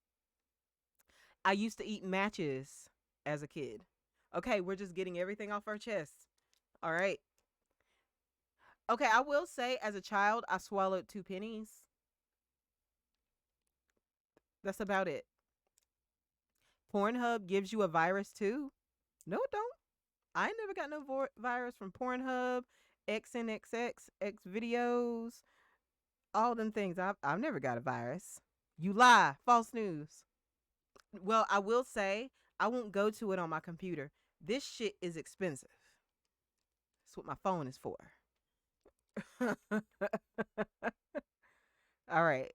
I used to eat matches as a kid. Okay, we're just getting everything off our chest. All right. Okay, I will say as a child, I swallowed 2 pennies. That's about it. Pornhub gives you a virus too? No, it don't. I ain't never got no virus from Pornhub, XNXX, X videos, all them things. I've never got a virus. You lie. False news. Well, I will say I won't go to it on my computer. This shit is expensive. That's what my phone is for. All right.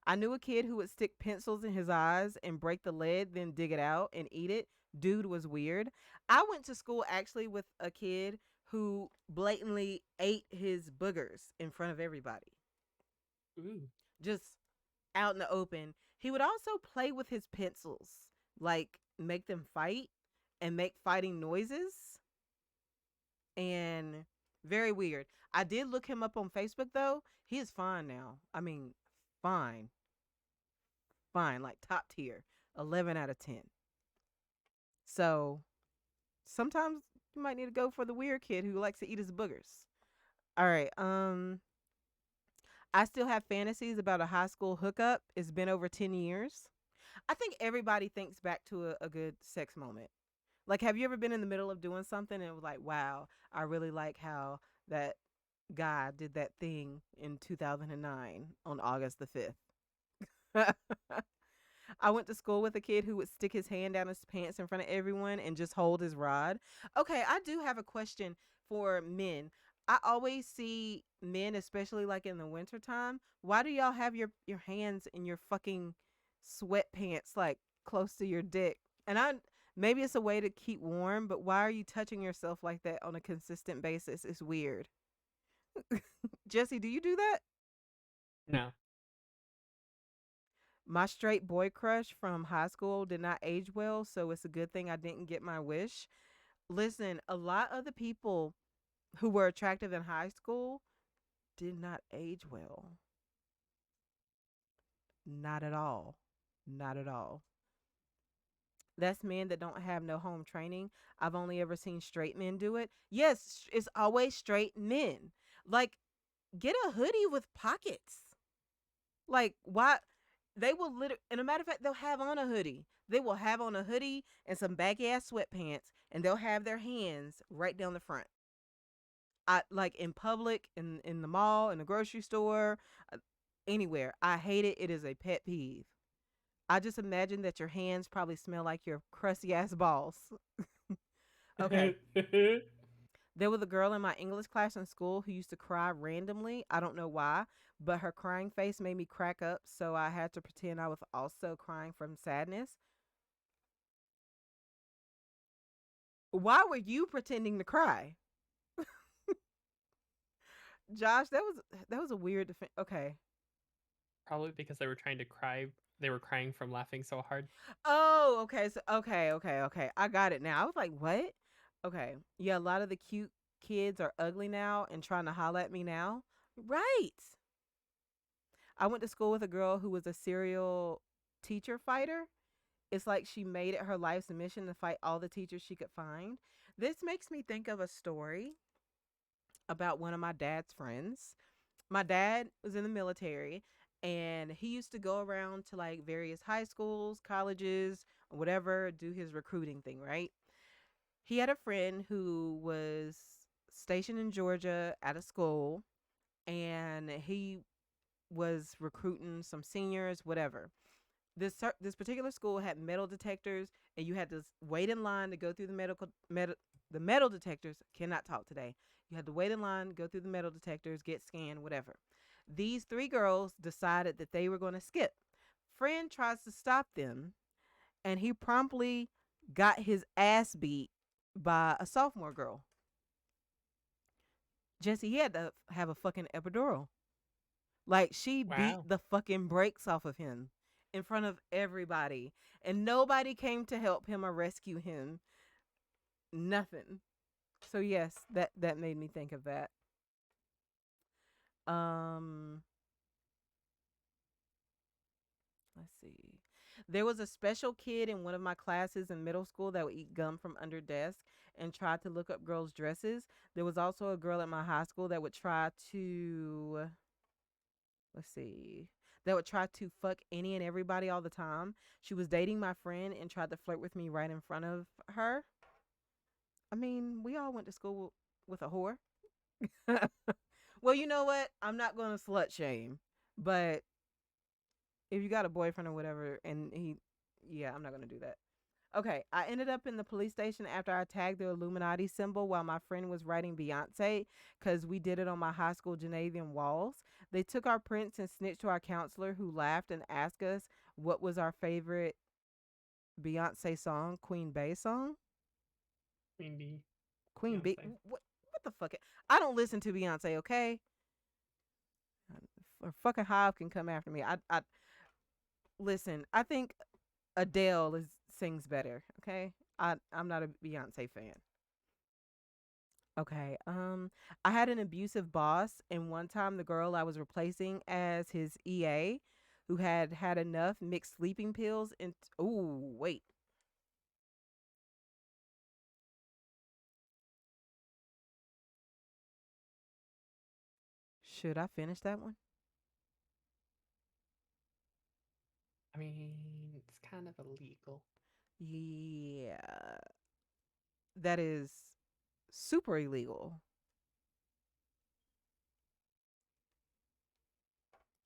I knew a kid who would stick pencils in his eyes and break the lead, then dig it out and eat it. Dude was weird. I went to school actually with a kid who blatantly ate his boogers in front of everybody, Ooh. just out in the open. He would also play with his pencils, like make them fight and make fighting noises, and very weird. I did look him up on Facebook though. He is fine now. I mean, fine, fine, like top tier, 11 out of 10. So sometimes you might need to go for the weird kid who likes to eat his boogers. All right. I still have fantasies about a high school hookup. It's been over 10 years. I think everybody thinks back to a good sex moment. Like, have you ever been in the middle of doing something and it was like, wow, I really like how that guy did that thing in 2009 on August the 5th? I went to school with a kid who would stick his hand down his pants in front of everyone and just hold his rod. Okay, I do have a question for men. I always see men, especially like in the wintertime. Why do y'all have your hands in your fucking sweatpants like close to your dick? And I maybe it's a way to keep warm, but why are you touching yourself like that on a consistent basis? It's weird. Jesse, do you do that? No. My straight boy crush from high school did not age well, so it's a good thing I didn't get my wish. Listen, a lot of the people who were attractive in high school did not age well. Not at all. Not at all. That's men that don't have no home training. I've only ever seen straight men do it. Yes, it's always straight men. Like, get a hoodie with pockets. Like, why? They will literally, and a matter of fact, they'll have on a hoodie. They will have on a hoodie and some baggy ass sweatpants, and they'll have their hands right down the front. I like in public, in the mall, in the grocery store, uh, anywhere. I hate it. It is a pet peeve. I just imagine that your hands probably smell like your crusty ass balls. Okay. There was a girl in my English class in school who used to cry randomly. I don't know why, but her crying face made me crack up, so I had to pretend I was also crying from sadness. Why were you pretending to cry? Josh, that was a weird okay. Probably because they were trying to cry. They were crying from laughing so hard. Oh, okay. So okay. I got it now. I was like, what? Okay. Yeah, a lot of the cute kids are ugly now and trying to holler at me now. Right. I went to school with a girl who was a serial teacher fighter. It's like she made it her life's mission to fight all the teachers she could find. This makes me think of a story about one of my dad's friends. My dad was in the military and he used to go around to like various high schools, colleges, whatever, do his recruiting thing, right? He had a friend who was stationed in Georgia at a school and he was recruiting some seniors, whatever. This particular school had metal detectors, and you had to wait in line to go through the metal detectors. Cannot talk today. You had to wait in line, go through the metal detectors, get scanned, whatever. These three girls decided that they were going to skip. Friend tries to stop them, and he promptly got his ass beat by a sophomore girl. Jesse, he had to have a fucking epidural. Like she beat Wow. the fucking brakes off of him in front of everybody. And nobody came to help him or rescue him. Nothing. So yes, that made me think of that. Um let's see. There was a special kid in one of my classes in middle school that would eat gum from under desk and try to look up girls' dresses. There was also a girl at my high school that would try to let's see that would try to fuck any and everybody all the time. She was dating my friend and tried to flirt with me right in front of her. I mean, we all went to school with a whore. Well, you know what? I'm not going to slut shame, but if you got a boyfriend or whatever, and yeah, I'm not going to do that. Okay, I ended up in the police station after I tagged the Illuminati symbol while my friend was writing Beyonce because we did it on my high school gymnasium walls. They took our prints and snitched to our counselor who laughed and asked us what was our favorite Beyonce song, Queen Bey song, Queen Bee, Queen Bee. Beyonce. What the fuck? I don't listen to Beyonce. Okay, or fucking Hive can come after me. I listen. I think Adele sings better. Okay, I'm not a Beyonce fan. Okay. I had an abusive boss, and one time the girl I was replacing as his EA, who had enough, mixed sleeping pills and ooh, wait. Should I finish that one? I mean, it's kind of illegal. Yeah, that is super illegal.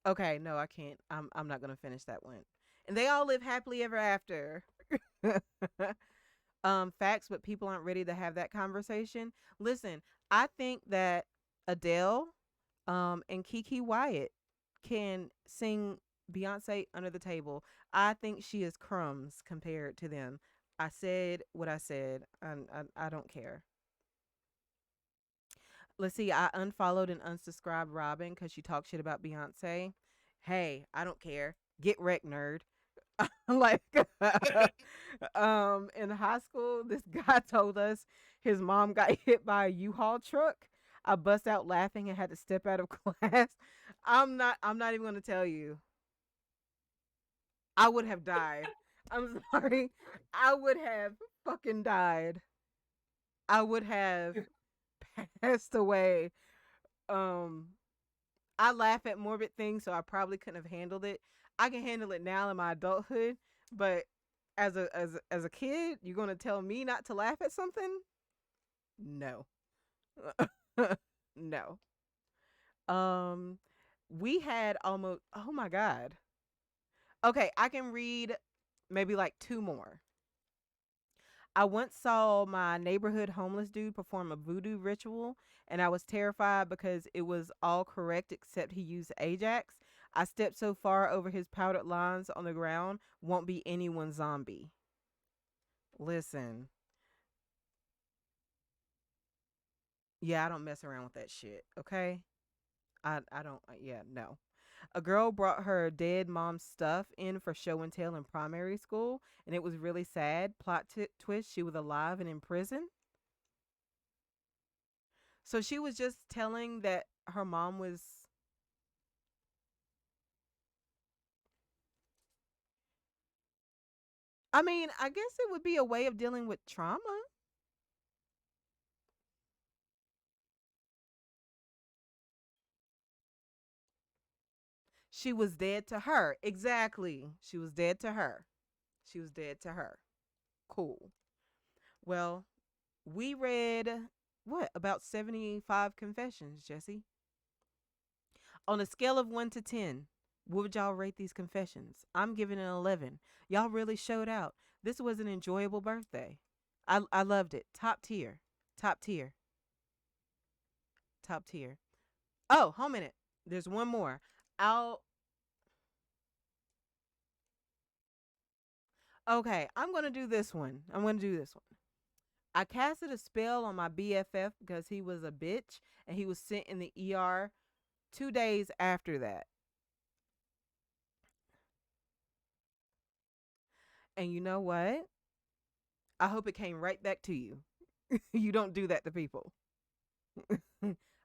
Okay, no, I can't. I'm not gonna finish that one. And they all live happily ever after. Facts, but people aren't ready to have that conversation. Listen, I think that Adele, and Kiki Wyatt can sing Beyonce under the table. I think she is crumbs compared to them. I said what I said. I don't care. Let's see. I unfollowed and unsubscribed Robin because she talked shit about Beyonce. Hey, I don't care. Get wrecked, nerd. Like, in high school, this guy told us his mom got hit by a U-Haul truck. I bust out laughing and had to step out of class. I'm not even gonna tell you. I would have died. I'm sorry. I would have fucking died. I would have passed away. Um I laugh at morbid things, so I probably couldn't have handled it. I can handle it now in my adulthood, but as a kid, you're gonna tell me not to laugh at something? No. No. Um we had almost, oh my god. Okay, I can read maybe like two more. I once saw my neighborhood homeless dude perform a voodoo ritual, and I was terrified because it was all correct except he used Ajax. I stepped so far over his powdered lines on the ground, won't be anyone's zombie. Listen, yeah, I don't mess around with that shit, okay? I don't, yeah, no. A girl brought her dead mom's stuff in for show and tell in primary school, and it was really sad. Plot twist, she was alive and in prison. So she was just telling that her mom was. I mean, I guess it would be a way of dealing with trauma. She was dead to her. Exactly. She was dead to her. She was dead to her. Cool. Well, we read what? About 75 confessions, Jesse. On a scale of 1 to 10, what would y'all rate these confessions? I'm giving it an 11. Y'all really showed out. This was an enjoyable birthday. I loved it. Top tier. Top tier. Top tier. Oh, hold a minute. There's one more. I'll Okay, I'm gonna do this one. I'm gonna do this one. I casted a spell on my BFF because he was a bitch and he was sent in the ER 2 days after that. And you know what? I hope it came right back to you. You don't do that to people.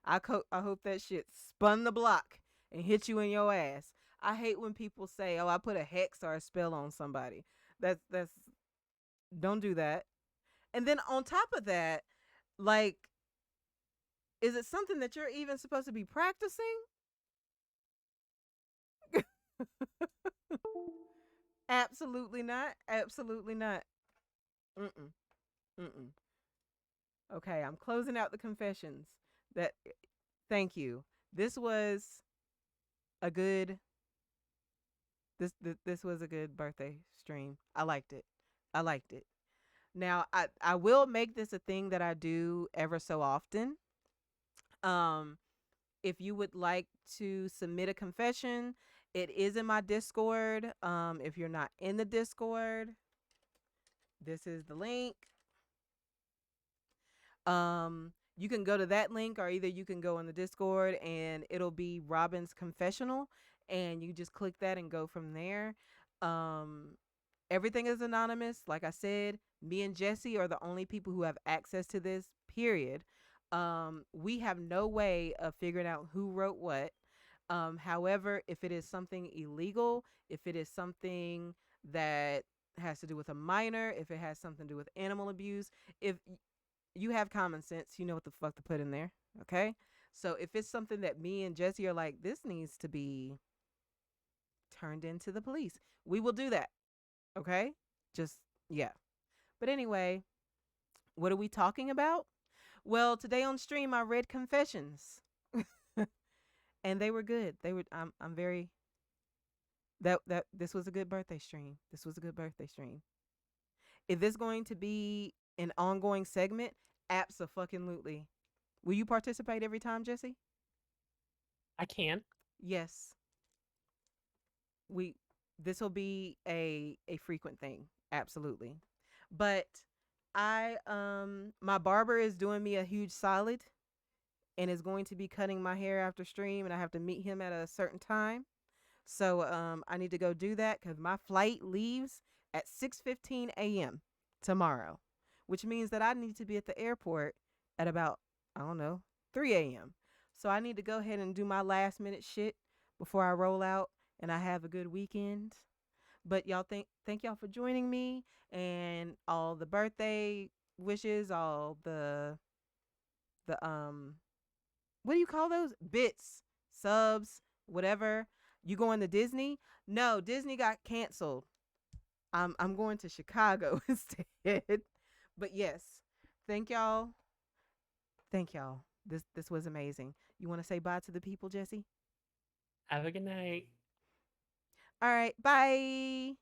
I hope that shit spun the block and hit you in your ass. I hate when people say, "Oh, I put a hex or a spell on somebody." That's don't do that. And then on top of that, like, is it something that you're even supposed to be practicing? Absolutely not. Absolutely not. Mm-mm. Mm-mm. Okay, I'm closing out the confessions. That Thank you. This was a good this was a good birthday stream. I liked it. I liked it. Now, I will make this a thing that I do ever so often. Um if you would like to submit a confession, it is in my Discord. If you're not in the Discord, This is the link. You can go to that link, or either you can go on the Discord and it'll be Robin's confessional, and you just click that and go from there. Um, Everything is anonymous. Like I said, me and Jesse are the only people who have access to this, period. We have no way of figuring out who wrote what. However, if it is something illegal, if it is something that has to do with a minor, if it has something to do with animal abuse, if you have common sense, you know what the fuck to put in there. Okay. So if it's something that me and Jesse are like, this needs to be turned into the police, we will do that. Okay. Just, yeah. But anyway, what are we talking about? Well, today on stream, I read confessions and they were good. I'm very, this was a good birthday stream. This was a good birthday stream. Is this going to be an ongoing segment? Absolutely. Will you participate every time, Jesse? I can. Yes. We This will be a frequent thing. Absolutely. But I my barber is doing me a huge solid and is going to be cutting my hair after stream, and I have to meet him at a certain time. So I need to go do that cuz my flight leaves at 6:15 a.m. tomorrow, which means that I need to be at the airport at about, I don't know, 3 a.m. So I need to go ahead and do my last minute shit before I roll out and I have a good weekend. But y'all, thank y'all for joining me, and all the birthday wishes, all the what do you call those? Bits, subs, whatever. You going to Disney? No, Disney got canceled. I'm going to Chicago instead. But yes, thank y'all. Thank y'all. This was amazing. You want to say bye to the people, Jesse? Have a good night. All right, bye.